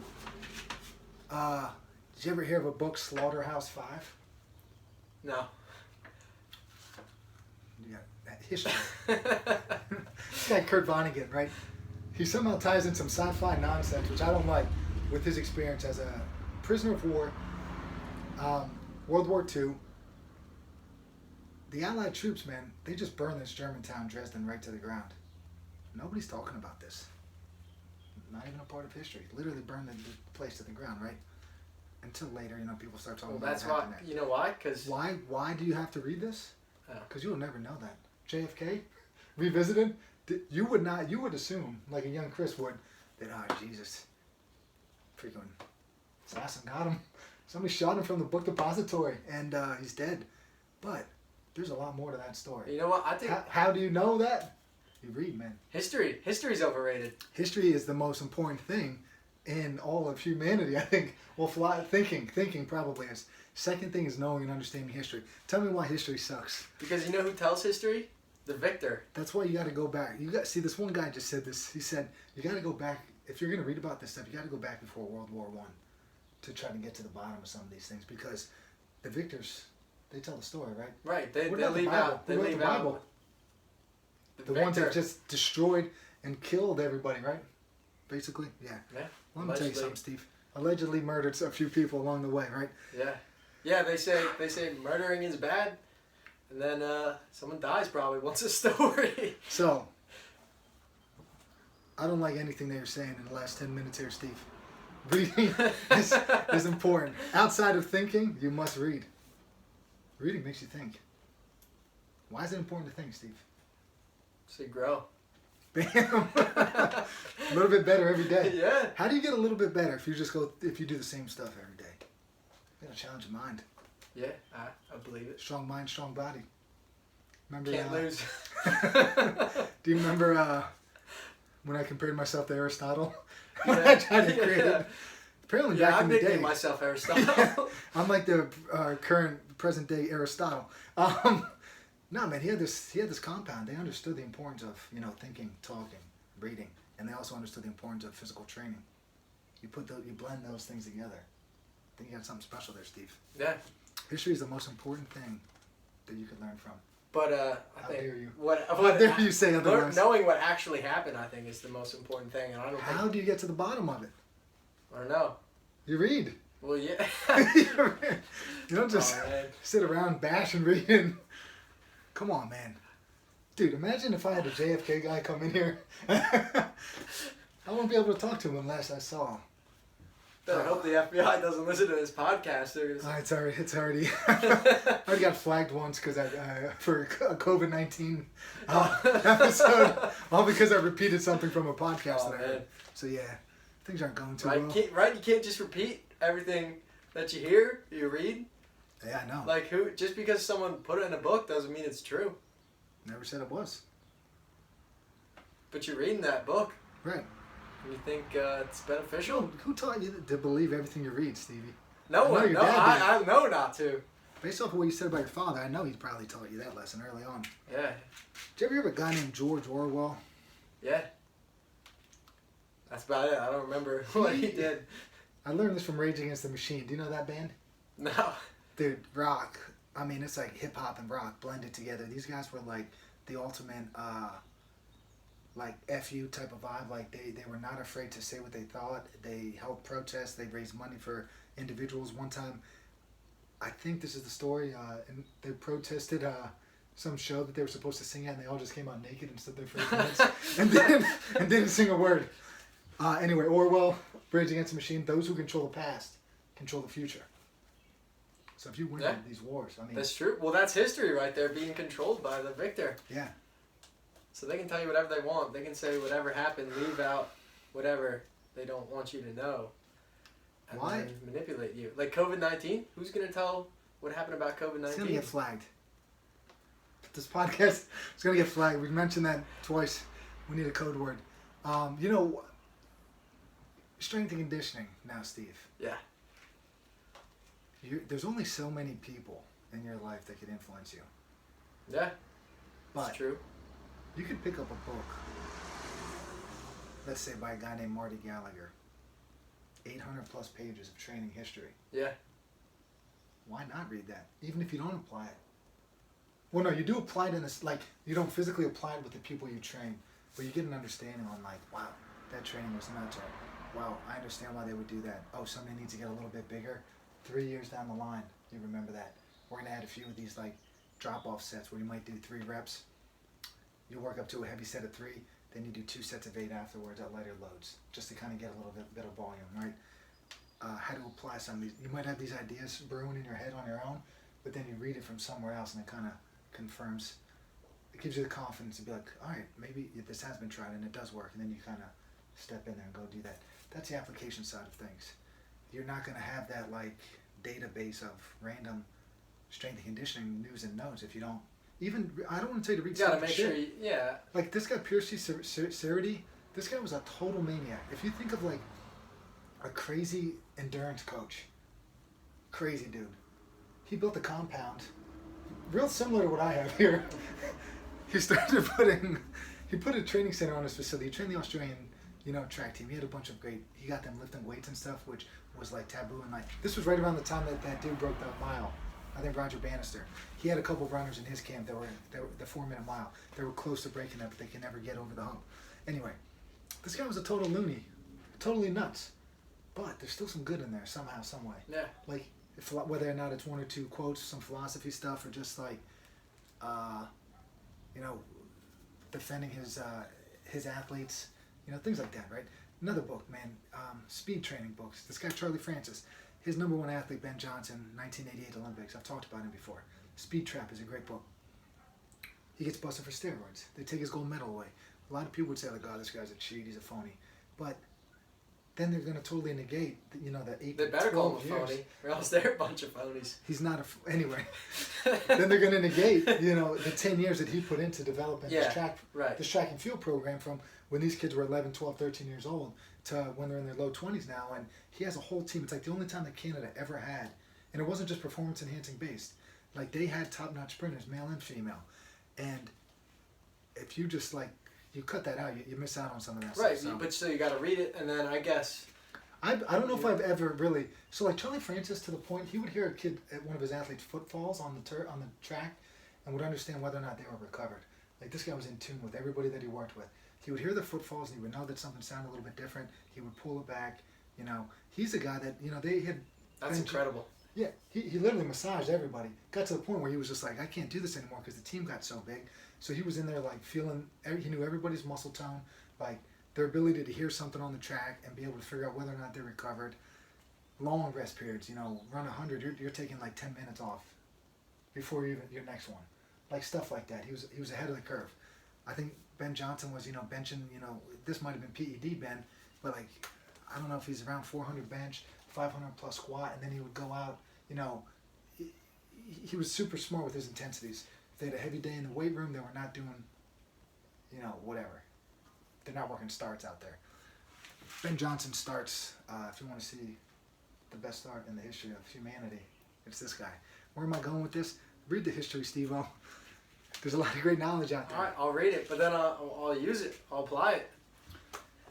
Did you ever hear of a book, Slaughterhouse-5? No. Yeah, history. This guy Kurt Vonnegut, right? He somehow ties in some sci-fi nonsense, which I don't like, with his experience as a prisoner of war, World War II. The Allied troops, man, they just burned this German town, Dresden, right to the ground. Nobody's talking about this. Not even a part of history. Literally burned the place to the ground, right? Until later, people start talking about that's why. You know why? Because why do you have to read this? Oh. Because you'll never know that. JFK, revisited. You would not. You would assume, like a young Chris would, that Jesus, freaking assassin got him. Somebody shot him from the book depository, and he's dead. But there's a lot more to that story. You know what? I think. How do you know that? You read, man. History's overrated. History is the most important thing in all of humanity, I think. Well, thinking probably is. Second thing is knowing and understanding history. Tell me why history sucks. Because you know who tells history? The victor. That's why you got to go back. See, this one guy just said this. He said you got to go back if you're going to read about this stuff. You got to go back before World War I to try to get to the bottom of some of these things, because the victors, they tell the story, right? Right. They leave leave out. They leave out. The ones that just destroyed and killed everybody, right? Basically, yeah. Yeah. Let me tell you something, Steve. Allegedly murdered a few people along the way, right? Yeah. Yeah, they say murdering is bad, and then someone dies probably once a story. So, I don't like anything that you're saying in the last 10 minutes here, Steve. Reading is important. Outside of thinking, you must read. Reading makes you think. Why is it important to think, Steve? So you grow. Bam! A little bit better every day. Yeah. How do you get a little bit better if you do the same stuff every day? You gotta challenge your mind. Yeah, I believe it. Strong mind, strong body. Remember? Can't lose. Do you remember when I compared myself to Aristotle? When Yeah. I tried to create it. Apparently back in the day. I'm nicknamed myself Aristotle. I'm like the current present day Aristotle. No, man, he had this compound. They understood the importance of thinking, talking, reading, and they also understood the importance of physical training. You blend those things together. I think you got something special there, Steve. Yeah. History is the most important thing that you could learn from. But I think dare you? What dare you say otherwise? Knowing what actually happened, I think, is the most important thing, and I don't. How do you get to the bottom of it? I don't know. You read. Well, yeah. You don't just sit around bashing reading. Come on, man. Dude, imagine if I had a JFK guy come in here. I won't be able to talk to him unless I saw him. I hope the FBI doesn't listen to this podcast. It's already. I already got flagged once for a COVID-19 episode, all because I repeated something from a podcast that I heard. So yeah, things aren't going too well. You can't just repeat everything that you hear, you read. Yeah, I know. Like just because someone put it in a book doesn't mean it's true. Never said it was. But you're reading that book. Right. And you think it's beneficial? Who taught you to believe everything you read, Stevie? No one. I know not to. Based off of what you said about your father, I know he probably taught you that lesson early on. Yeah. Did you ever hear of a guy named George Orwell? Yeah. That's about it. I don't remember what he did. I learned this from Rage Against the Machine. Do you know that band? No. Dude, rock. I mean, it's like hip hop and rock blended together. These guys were like the ultimate, like FU type of vibe. Like they were not afraid to say what they thought. They helped protest. They raised money for individuals. One time, I think this is the story, and they protested some show that they were supposed to sing at, and they all just came out naked and stood there for 8 minutes and didn't sing a word. Anyway, Orwell, Rage Against the Machine. Those who control the past control the future. So if you win these wars, I mean... That's true. Well, that's history right there, being controlled by the victor. Yeah. So they can tell you whatever they want. They can say whatever happened, leave out whatever they don't want you to know. And Why? then manipulate you. Like COVID-19, who's going to tell what happened about COVID-19? It's going to get flagged. This podcast is going to get flagged. We've mentioned that twice. We need a code word. Strength and conditioning now, Steve. Yeah. There's only so many people in your life that could influence you. Yeah, But it's true. you could pick up a book, let's say by a guy named Marty Gallagher, 800 plus pages of training history. Yeah. Why not read that? Even if you don't apply it. Well, no, you do apply it in this, like, you don't physically apply it with the people you train, but you get an understanding on, like, wow, that training was nuts, or wow, I understand why they would do that. Oh, somebody needs to get a little bit bigger. 3 years down the line, you remember that. We're going to add a few of these, like, drop-off sets where you might do 3 reps. You work up to a heavy set of 3, then you do 2 sets of 8 afterwards at lighter loads, just to kind of get a little bit of volume, right? How to apply some of these. You might have these ideas brewing in your head on your own, but then you read it from somewhere else and it kind of confirms, it gives you the confidence to be like, all right, maybe this has been tried and it does work, and then you kind of step in there and go do that. That's the application side of things. You're not going to have that like database of random strength and conditioning news and notes if you don't even, I don't want to tell you to read You gotta stupid make shit. sure you, yeah. Like this guy, Piercy Cerity, this guy was a total maniac. If you think of like a crazy endurance coach, crazy dude, he built a compound real similar to what I have here. He started he put a training center on his facility. He trained the Australian, track team. He had a bunch of he got them lifting weights and stuff, which was like taboo. And like, this was right around the time that dude broke the mile. I think Roger Bannister. He had a couple of runners in his camp that were the 4-minute mile. They were close to breaking that, but they could never get over the hump. Anyway, this guy was a total loony, totally nuts. But there's still some good in there somehow, some way. Yeah. Like, whether or not it's 1 or 2 quotes, some philosophy stuff, or just like, defending his athletes, things like that, right? Another book, man, speed training books. This guy, Charlie Francis, his number 1 athlete, Ben Johnson, 1988 Olympics. I've talked about him before. Speed Trap is a great book. He gets busted for steroids. They take his gold medal away. A lot of people would say, like, oh, this guy's a cheat, he's a phony. But then they're going to totally negate, the 8 They better call him a years. phony, or else they're a bunch of phonies. He's not anyway. Then they're going to negate, the 10 years that he put into developing this track and field program from when these kids were 11, 12, 13 years old to when they're in their low 20s now. And he has a whole team. It's like the only time that Canada ever had, and it wasn't just performance enhancing based. Like, they had top-notch sprinters, male and female. And if you just you cut that out, you miss out on some of that Right, stuff. but so you got to read it, and then I guess. I don't know if I've ever really. So like Charlie Francis, to the point, he would hear a kid at one of his athletes' footfalls on the track, and would understand whether or not they were recovered. Like, this guy was in tune with everybody that he worked with. He would hear the footfalls, and he would know that something sounded a little bit different. He would pull it back. He's a guy that they had. That's incredible. Yeah, he literally massaged everybody. Got to the point where he was just like, I can't do this anymore because the team got so big. So he was in there like feeling, he knew everybody's muscle tone, like their ability to hear something on the track and be able to figure out whether or not they're recovered. Long rest periods, run 100, you're taking like 10 minutes off before even your next one. Like stuff like that. He was ahead of the curve. I think Ben Johnson was, benching, this might have been PED Ben, but like, I don't know if he's around 400 bench, 500 plus squat, and then he would go out, he was super smart with his intensities. If they had a heavy day in the weight room, they were not doing, whatever. They're not working starts out there. Ben Johnson starts, if you want to see the best start in the history of humanity, it's this guy. Where am I going with this? Read the history, Steve-O. There's a lot of great knowledge out there. All right, I'll read it, but then I'll use it. I'll apply it.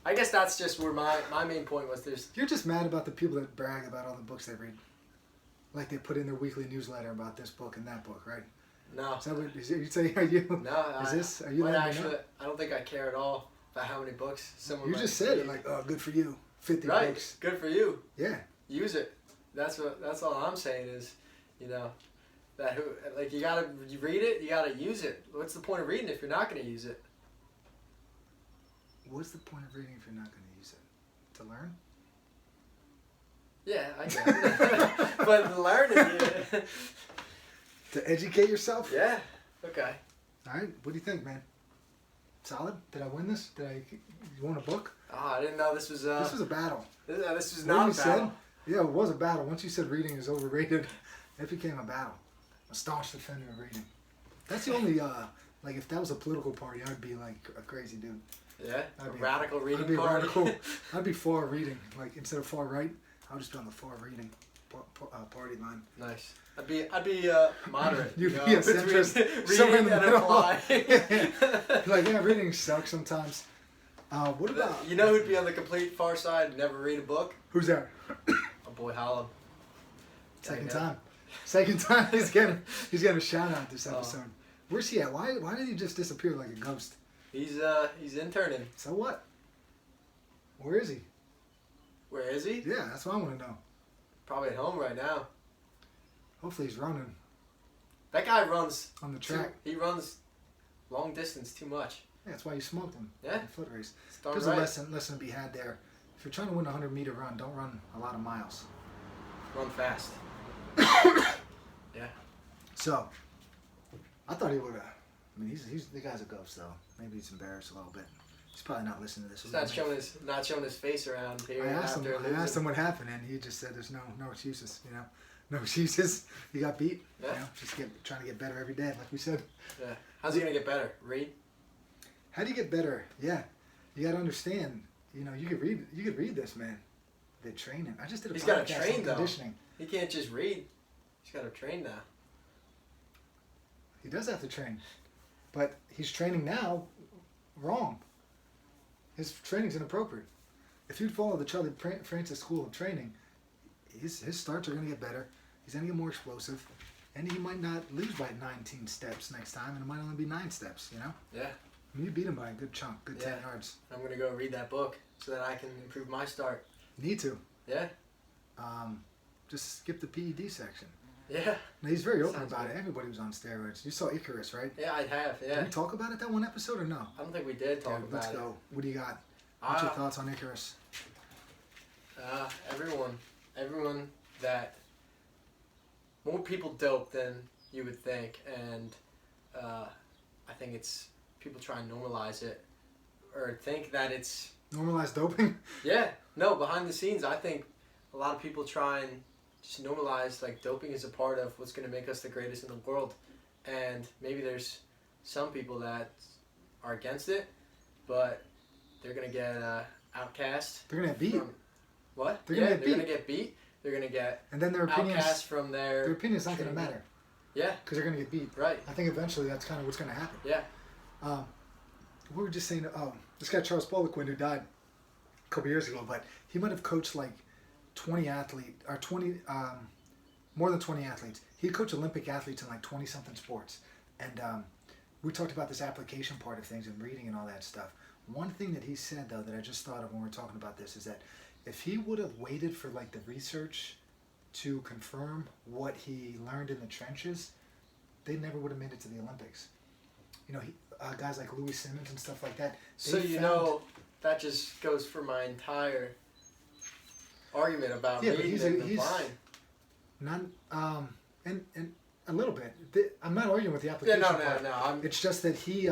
I guess that's just where my main point was. You're just mad about the people that brag about all the books they read. Like they put in their weekly newsletter about this book and that book, right? No. Is that what you say? Are you? No. Are you letting me know? I don't think I care at all about how many books someone. You just said it like, oh, good for you. 50 right. books. Good for you. Yeah. Use it. That's all I'm saying is, that you read it, you gotta use it. What's the point of reading if you're not gonna use it? What's the point of reading if you're not going to use it? To learn? Yeah, I guess. But learning, yeah. To educate yourself? Yeah. Okay. All right. What do you think, man? Solid? Did I win this? You want a book? Oh, I didn't know this was. This was a battle. This was not a battle. Yeah, it was a battle. Once you said reading is overrated, it became a battle. A staunch defender of reading. That's the only, if that was a political party, I'd be like a crazy dude. Yeah, radical reading party. I'd be far reading. Like, instead of far right, I'll just be on the far reading. party line. Nice. I'd be moderate. You'd you be know, a centrist. between Somewhere in reading the and middle. applying. Like, yeah, reading sucks sometimes. What about... You know who'd be on the complete far side, never read a book? Who's that? Our boy Hollow. Second time he's getting a shout out this episode. Where's he at? Why did he just disappear like a ghost? He's interning. So what? Where is he? Where is he? Yeah, that's what I want to know. Probably at home right now. Hopefully he's running That guy runs on the track. He runs long distance too much. Yeah, that's why you smoked him. Yeah. In the foot race. It's darn There's right. a lesson to be had there. If you're trying to win a 100-meter run, don't run a lot of miles. Run fast. Yeah. So, I thought he would have. I mean, he's the guy's a ghost though. Maybe he's embarrassed a little bit. He's probably not listening to this. He's not showing his face around here. I asked him what happened, and he just said, "There's no excuses. You know, no excuses. He got beat. Yeah. You know, just trying to get better every day, like we said." Yeah. How's he gonna get better? Read. How do you get better? Yeah, you got to understand. You know, you could read this, man. The training. I just did a He's podcast got to train on though. conditioning. He can't just read. He's got to train now. He does have to train, but he's training now wrong. His training's inappropriate. If you'd follow the Charlie Francis School of Training, his starts are going to get better. He's going to get more explosive, and he might not lose by 19 steps next time, and it might only be 9 steps. You know? Yeah. I mean, you beat him by a good chunk, good 10 yards. I'm gonna go read that book so that I can improve my start. You need to. Yeah. Just skip the PED section. Yeah. Now, he's very open Sounds about good. it. Everybody was on steroids. You saw Icarus, right? Yeah, I'd have. Yeah. Did we talk about it that one episode or no? I don't think we did talk Dude, about let's it. go. What do you got? What's your thoughts on Icarus? Everyone that more people dope than you would think, and I think it's people try and normalize it or think that it's Normalized doping? behind the scenes. I think a lot of people try and just normalize like doping is a part of what's going to make us the greatest in the world, and maybe there's some people that are against it, but they're going to get outcast. They're going to get beat. What? They're They're gonna going get to get beat. They're going to get And then their outcast from their opinion's not going to training. matter. Yeah. Because they're going to get beat. Right. I think eventually that's kind of what's going to happen. Yeah. We were just saying, this guy Charles Poliquin who died a couple years ago, but he might have coached like 20 athletes, or 20, more than 20 athletes. He coached Olympic athletes in like 20-something sports. And we talked about this application part of things and reading and all that stuff. One thing that he said, though, that I just thought of when we were talking about this is that if he would have waited for like the research to confirm what he learned in the trenches, they never would have made it to the Olympics. You know, guys like Louis Simmons and stuff like that. So that just goes for my entire argument about reading and applying. And a little bit. I'm not arguing with the application part. No. It's just that he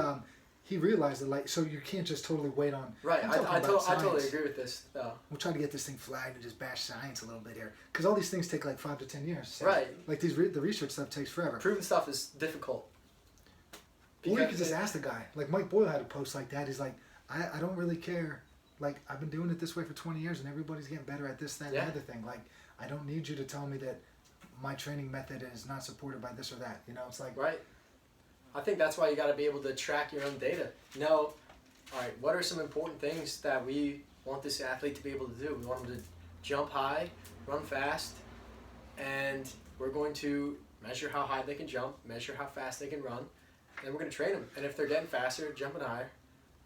realized that, like, so you can't just totally wait on. Right. I totally agree with this, though. We'll try to get this thing flagged and just bash science a little bit here, because all these things take like 5 to 10 years. So, right. Like the research stuff takes forever. Proving stuff is difficult. Or you could just ask the guy. Like Mike Boyle had a post like that. He's like, I don't really care. Like, I've been doing it this way for 20 years, and everybody's getting better at this, that, and the other thing. Like, I don't need you to tell me that my training method is not supported by this or that. You know, it's like... Right. I think that's why you got to be able to track your own data. All right, what are some important things that we want this athlete to be able to do? We want them to jump high, run fast, and we're going to measure how high they can jump, measure how fast they can run, and we're going to train them. And if they're getting faster, jumping higher,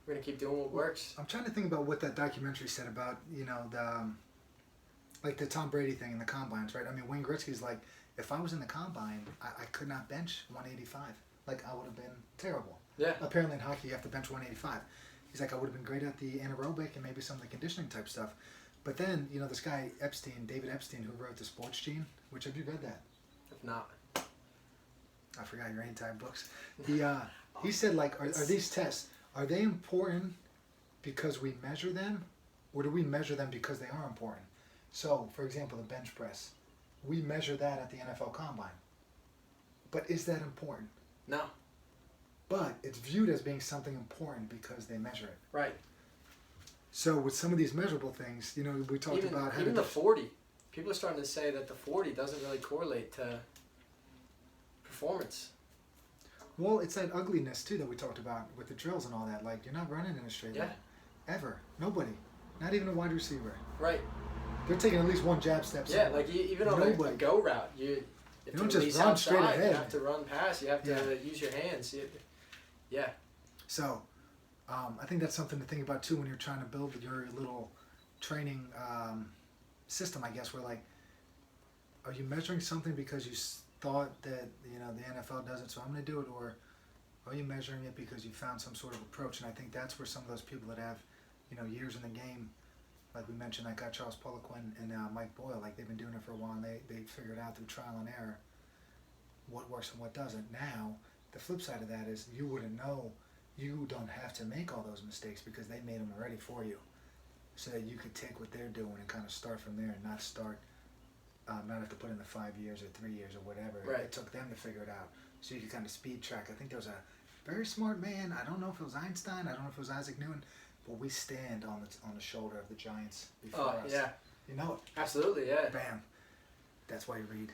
we're going to keep doing what works. I'm trying to think about what that documentary said about, you know, the Tom Brady thing in the combines, right? I mean, Wayne Gretzky's like, if I was in the combine, I could not bench 185. Like, I would have been terrible. Yeah. Apparently in hockey, you have to bench 185. He's like, I would have been great at the anaerobic and maybe some of the conditioning type stuff. But then, you know, this guy David Epstein, who wrote The Sports Gene, which, have you read that? If not. I forgot your anti-books. He said, like, are these tests, are they important because we measure them, or do we measure them because they are important? So, for example, the bench press. We measure that at the NFL Combine. But is that important? No. But it's viewed as being something important because they measure it. Right. So with some of these measurable things, you know, we talked about... Even the 40. people are starting to say that the 40 doesn't really correlate to performance. Well, it's that ugliness too that we talked about with the drills and all that. Like, you're not running in a straight line. Ever. Nobody. Not even a wide receiver. Right. They're taking at least one jab step. Yeah, like even on the go route, you don't just run straight ahead. You have to run past. You have to use your hands. Yeah. So, I think that's something to think about too when you're trying to build your little training system, I guess, where like, are you measuring something because you thought that, you know, the NFL does it, so I'm going to do it, or are you measuring it because you found some sort of approach? And I think that's where some of those people that have, you know, years in the game, like we mentioned, like Charles Poliquin and Mike Boyle, like they've been doing it for a while, and they figured out through trial and error what works and what doesn't. Now, the flip side of that is you wouldn't know. You don't have to make all those mistakes because they made them already for you, so that you could take what they're doing and kind of start from there and not start, not have to put in the 5 years or 3 years or whatever. Right. It took them to figure it out, so you could kind of speed track. I think there was a very smart man. I don't know if it was Einstein. I don't know if it was Isaac Newton, but we stand on the shoulder of the giants before us. Yeah. You know it. Absolutely, yeah. Bam. That's why you read.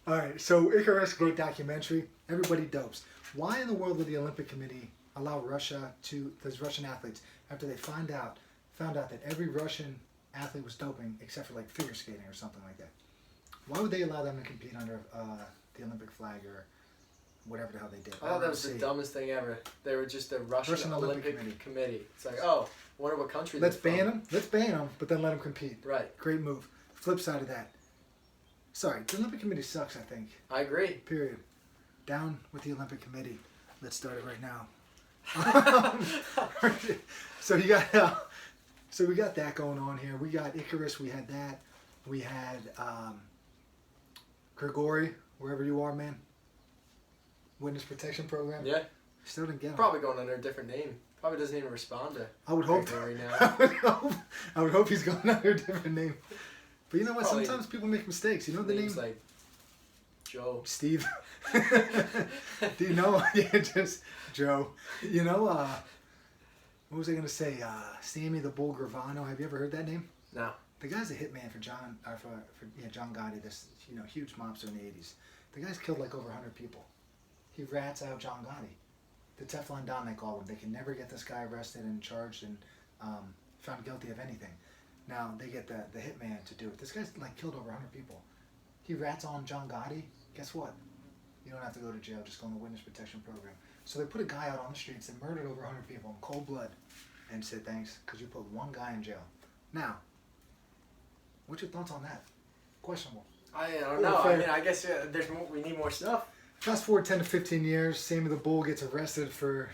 All right, so Icarus, great documentary. Everybody dopes. Why in the world would the Olympic Committee allow those Russian athletes, after they found out that every Russian athlete was doping except for like figure skating or something like that? Why would they allow them to compete under the Olympic flag or whatever the hell they did? I thought that was the dumbest thing ever. They were just the Russian Olympic Committee. It's like, oh, I wonder what country Let's ban them, but then let them compete. Right. Great move. Flip side of that. Sorry, the Olympic Committee sucks, I think. I agree. Period. Down with the Olympic Committee. Let's start it right now. So we got that going on here. We got Icarus. We had that. We had Grigori, wherever you are, man. Witness Protection Program. Yeah. Still didn't get him. Probably going under a different name. Probably doesn't even respond to. I would hope. Grigori now. I would hope he's going under a different name. But you know what? Probably, Sometimes people make mistakes. You know the name? Like Joe. Steve. Do you know? Yeah, just Joe. You know, what was I going to say? Sammy the Bull Gravano. Have you ever heard that name? No. The guy's a hitman for John Gotti, this huge mobster in the 80s. The guy's killed like over 100 people. He rats out John Gotti. The Teflon Don, they call him. They can never get this guy arrested and charged and found guilty of anything. Now they get the hitman to do it. This guy's like killed over 100 people. He rats on John Gotti. Guess what? You don't have to go to jail. Just go on the witness protection program. So they put a guy out on the streets and murdered over 100 people in cold blood, and said thanks because you put one guy in jail. Now, what's your thoughts on that? Questionable. I don't know. I mean, I guess there's more, we need more stuff. Fast forward 10 to 15 years, Sammy the Bull gets arrested for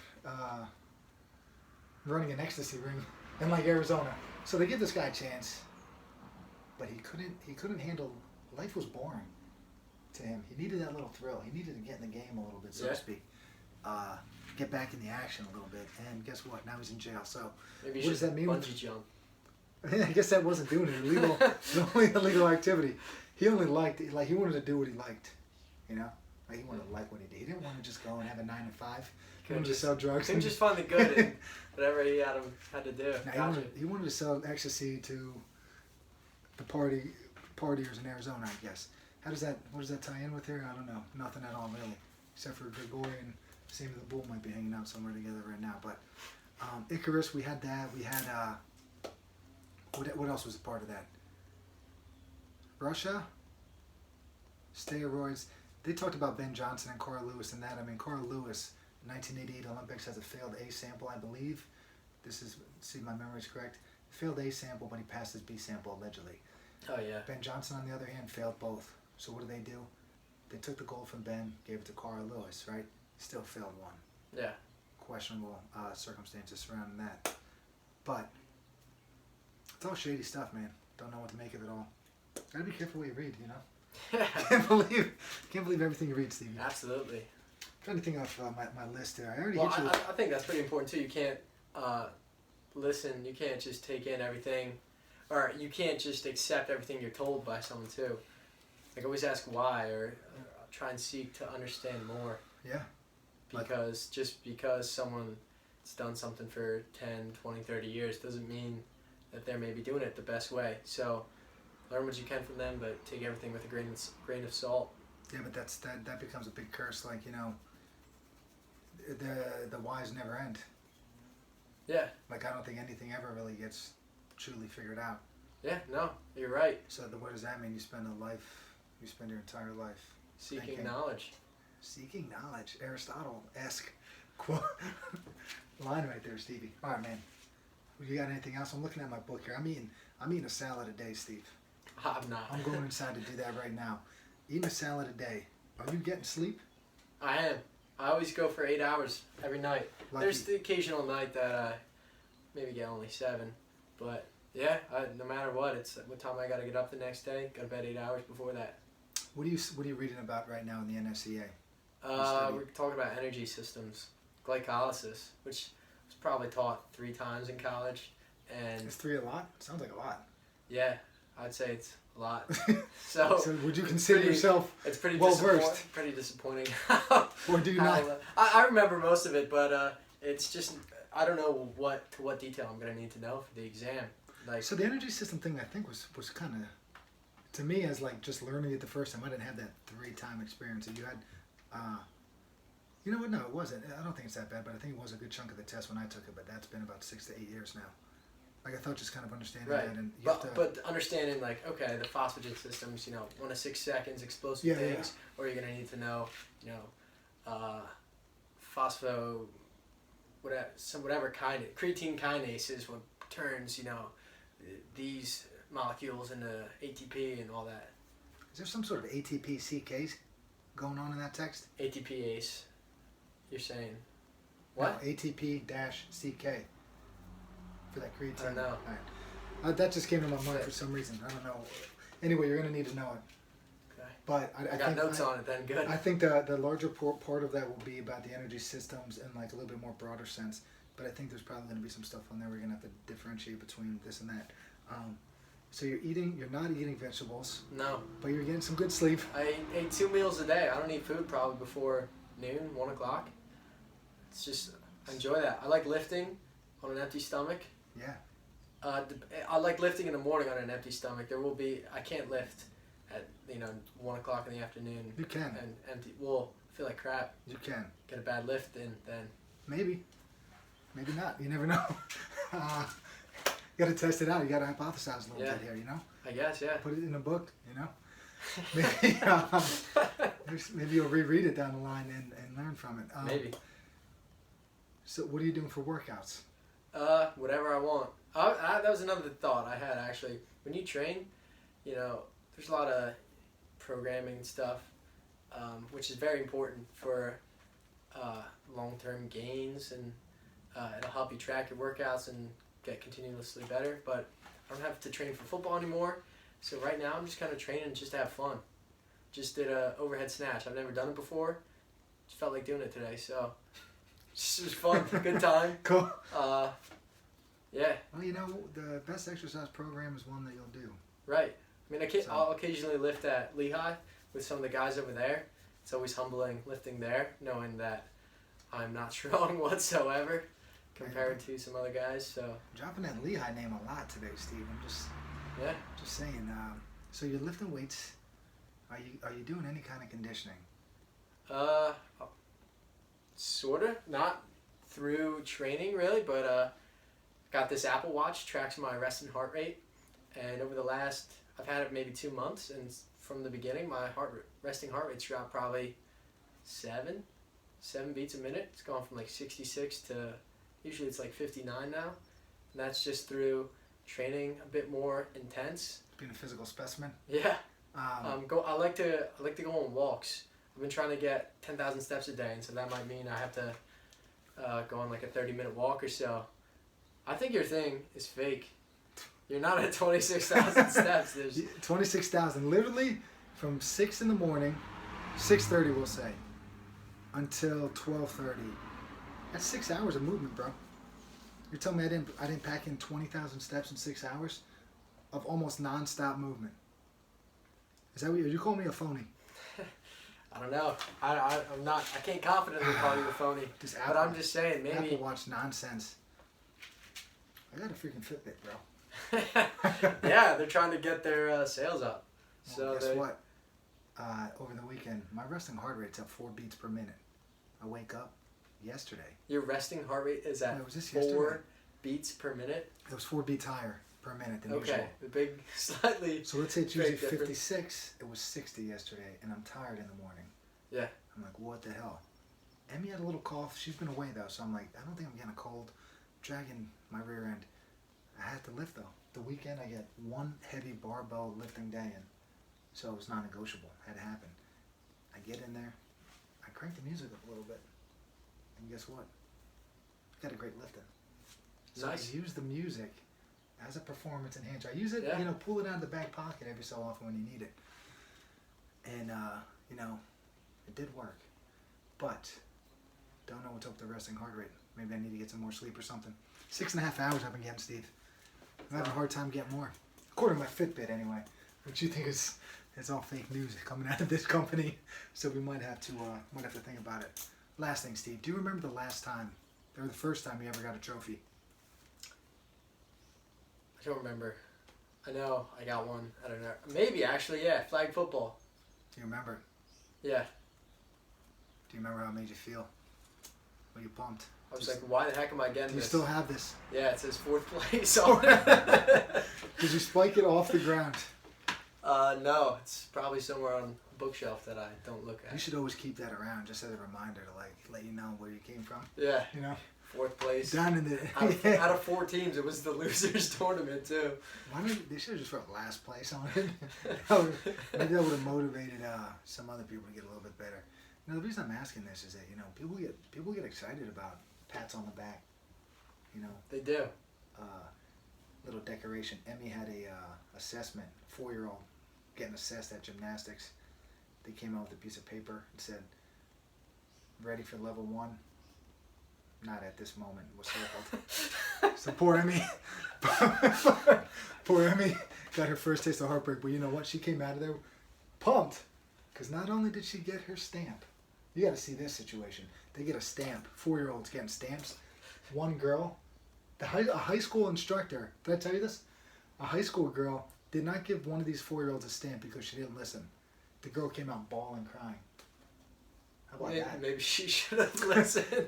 running an ecstasy ring in like Arizona. So they give this guy a chance, but he couldn't handle. Life was boring to him. He needed that little thrill. He needed to get in the game a little bit, so to speak. Get back in the action a little bit. And guess what? Now he's in jail. So maybe what does that mean? Bungee jump. I guess that wasn't doing it. Illegal. The only illegal activity. He only liked it. Like he wanted to do what he liked. You know. Like he wanted to like what he did. He didn't want to just go and have a 9 to 5. He wanted to sell drugs. Couldn't just find the good in whatever he had to do. Now, he wanted to sell ecstasy to the partiers in Arizona, I guess. What does that tie in with here? I don't know. Nothing at all, really. Except for Grigori and Sammy the Bull might be hanging out somewhere together right now. But Icarus, we had that. We had, what else was a part of that? Russia? Steroids. They talked about Ben Johnson and Carl Lewis and that. I mean, Carl Lewis, 1988 Olympics, has a failed A sample, I believe. See if my memory's correct. Failed A sample, but he passed his B sample, allegedly. Oh, yeah. Ben Johnson, on the other hand, failed both. So what do? They took the gold from Ben, gave it to Carl Lewis, right? Still failed one. Yeah. Questionable circumstances surrounding that. But it's all shady stuff, man. Don't know what to make of it all. Gotta be careful what you read, you know? Yeah. Can't believe everything you read, Stevie. Absolutely. I'm trying to think of my list here. I already Well, hit you. I think that's pretty important too. You can't listen. You can't just take in everything, or you can't just accept everything you're told by someone too. Like always ask why, or try and seek to understand more. Yeah. Because just because someone's done something for 10, 20, 30 years doesn't mean that they're maybe doing it the best way. So learn what you can from them, but take everything with a grain of salt. Yeah, but that becomes a big curse. Like, you know, the whys never end. Yeah. Like, I don't think anything ever really gets truly figured out. Yeah, no, you're right. So what does that mean? You spend your entire life Seeking knowledge. Seeking knowledge. Aristotle-esque quote line right there, Stevie. All right, man. You got anything else? I'm looking at my book here. I'm eating a salad a day, Steve. I'm not. I'm going inside to do that right now. Eating a salad a day. Are you getting sleep? I am. I always go for 8 hours every night. Lucky. There's the occasional night that I maybe get only 7, but yeah, no matter what, it's what time I got to get up the next day. Go to bed 8 hours before that. What are you reading about right now in the NSCA? We're talking about energy systems, glycolysis, which was probably taught 3 times in college. And is 3 a lot? Sounds like a lot. Yeah, I'd say it's a lot. So would you consider yourself it's pretty well versed? Pretty disappointing. Or do you not? I remember most of it, but it's just I don't know to what detail I'm gonna need to know for the exam. Like, so the energy system thing, I think was kind of, to me, as like just learning it the first time. I didn't have that 3-time experience that you had. You know what? No, it wasn't. I don't think it's that bad, but I think it was a good chunk of the test when I took it. But that's been about 6 to 8 years now. Like, I thought just kind of understanding right. that, and but understanding, like, okay, the phosphagen systems, 1 to 6 seconds, explosive things, or you're gonna need to know, whatever creatine kinase is what turns, these molecules into ATP and all that. Is there some sort of ATP CKs going on in that text? ATP ACE. You're saying what? No, ATP-CK. For that creatine. I don't know. Right. That just came to my mind for some reason. I don't know. Anyway, you're going to need to know it. Okay. But I got notes on it then. Good. I think the larger part of that will be about the energy systems in like a little bit more broader sense. But I think there's probably going to be some stuff on there we're going to have to differentiate between this and that. So you're not eating vegetables. No. But you're getting some good sleep. I ate 2 meals a day. I don't eat food probably before noon, 1 o'clock. It's just, I enjoy that. I like lifting on an empty stomach. Yeah. I like lifting in the morning on an empty stomach. I can't lift at 1 o'clock in the afternoon. You can. And empty. Well, I feel like crap. You can. Get a bad lift in then. Maybe not. You never know. You got to test it out. You got to hypothesize a little bit here. I guess, yeah. Put it in a book. Maybe you'll reread it down the line and learn from it. Maybe. So what are you doing for workouts? Whatever I want. That was another thought I had, actually. When you train, there's a lot of programming and stuff, which is very important for long-term gains, and it'll help you track your workouts and get continuously better. But I don't have to train for football anymore, so right now I'm just kind of training just to have fun. Just did a overhead snatch. I've never done it before. Just felt like doing it today, so it was fun. Good time. Cool. Yeah. Well, the best exercise program is one that you'll do. Right. I mean, I'll occasionally lift at Lehigh with some of the guys over there. It's always humbling lifting there, knowing that I'm not strong whatsoever compared to some other guys. So dropping that Lehigh name a lot today, Steve. I'm just saying. So you're lifting weights. Are you doing any kind of conditioning? Sorta. Not through training really, but got this Apple Watch, tracks my resting heart rate, and over the last, I've had it maybe 2 months, and from the beginning my resting heart rate's dropped probably 7 beats a minute. It's gone from like 66 to usually it's like 59 now, and that's just through training a bit more intense. Being a physical specimen. Yeah. I like to go on walks. I've been trying to get 10,000 steps a day, and so that might mean I have to go on like a 30-minute walk or so. I think your thing is fake. You're not at 26,000 steps. There's 26,000, literally from 6 in the morning, 6:30 we'll say, until 12:30. That's 6 hours of movement, bro. You're telling me I didn't pack in 20,000 steps in 6 hours of almost non-stop movement? Is that what you call me a phony? I don't know. I'm not. I can't confidently call you a phony. But I'm just saying, maybe Apple Watch nonsense. I got a freaking Fitbit, bro. Yeah, they're trying to get their sales up. Well, So guess what? Over the weekend, my resting heart rate's up 4 beats per minute. I wake up yesterday. Your resting heart rate is at No, it was just 4 yesterday. beats per minute? It was 4 beats higher per minute than Okay, usual. the big, slightly... So let's say it's big usually difference. 56. It was 60 yesterday, and I'm tired in the morning. Yeah. I'm like, what the hell? Emmy had a little cough. She's been away, though, so I'm like, I don't think I'm getting a cold. Dragging my rear end. I had to lift, though. The weekend, I get one heavy barbell lifting day in. So it was non-negotiable. Had to happen. I get in there. I crank the music up a little bit. And guess what? Got a great lift in. So Nice. I use the music as a performance enhancer. I use it, Yeah. pull it out of the back pocket every so often when you need it. And, it did work. But, don't know what's up with the resting heart rate. Maybe I need to get some more sleep or something. 6.5 hours I've been getting, Steve. I'm having a hard time getting more. According to my Fitbit, anyway. Which you think is it's all fake news coming out of this company. So we might have to think about it. Last thing, Steve. Do you remember the last time, or the first time you ever got a trophy? I don't remember. I know I got one. I don't know. Maybe, actually, yeah. Flag football. Do you remember? Yeah. Do you remember how it made you feel? Were you pumped? I was like, why the heck am I getting Do you this? still have this? Yeah, it says 4th place on it. Did you spike it off the ground? No. It's probably somewhere on a bookshelf that I don't look You at. should always keep that around just as a reminder to let you know where you came from. Yeah. You know? 4th place. Down in the Out of 4 teams, it was the losers tournament, too. They should have just wrote last place on it. Maybe that would have motivated some other people to get a little bit better. The reason I'm asking this is that people get excited about pats on the back. They do. Little decoration. Emmy had a assessment. 4-year-old getting assessed at gymnastics. They came out with a piece of paper and said, "Ready for level 1." Not at this moment. Was circled. So poor Emmy. Poor Emmy got her first taste of heartbreak. But you know what? She came out of there pumped. Because not only did she get her stamp, you got to see this situation. They get a stamp. 4-year-olds getting stamps. One girl, a high school instructor, did I tell you this? A high school girl did not give one of these 4-year-olds a stamp because she didn't listen. The girl came out bawling, crying. How about that? Maybe she should have listened.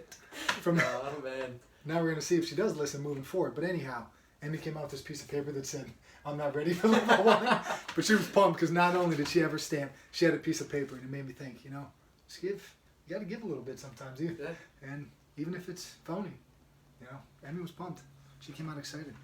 Oh, man. Now we're going to see if she does listen moving forward. But anyhow, Emmy came out with this piece of paper that said, "I'm not ready for level 1." But she was pumped because not only did she have her stamp, she had a piece of paper. And it made me think, you got to give a little bit sometimes. Yeah. And even if it's phony, Emmy was pumped. She came out excited.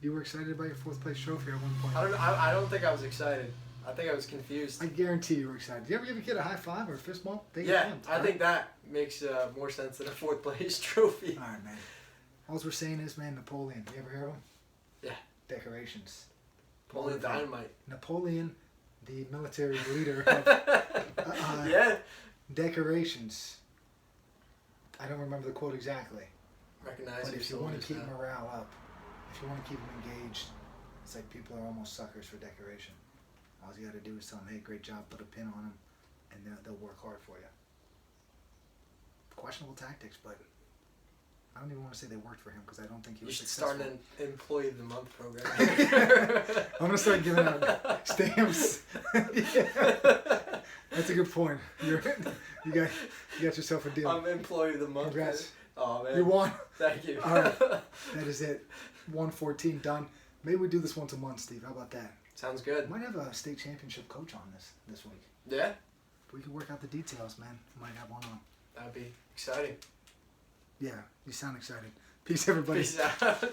You were excited about your 4th place trophy at one point. I don't think I was excited. I think I was confused. I guarantee you were excited. Did you ever give a kid a high five or a fist bump? They get Yeah, pumped, I right? think that makes more sense than a 4th place trophy. All right, man. All we're saying is, man, Napoleon. You ever hear of him? Yeah. Decorations. Napoleon Dynamite. Napoleon, the military leader of Yeah. decorations. I don't remember the quote exactly. Recognize But your if you want to soldiers keep now. morale up, if you want to keep them engaged, it's like people are almost suckers for decoration. All you got to do is tell them, "Hey, great job, put a pin on them," and they'll work hard for you. Questionable tactics, but I don't even want to say they worked for him because I don't think he You was should successful. start an Employee of the Month program. I'm going to start giving out stamps. Yeah. That's a good point. You got yourself a deal. I'm Employee of the Month. Congrats. Oh, man. You won. Thank you. All right. That is it. 114 done. Maybe we do this once a month, Steve. How about that? Sounds good. Might have a state championship coach on this week. Yeah, If we can work out the details, man. Might have one on. that'd be exciting. Yeah, you sound excited. Peace, everybody. Peace out.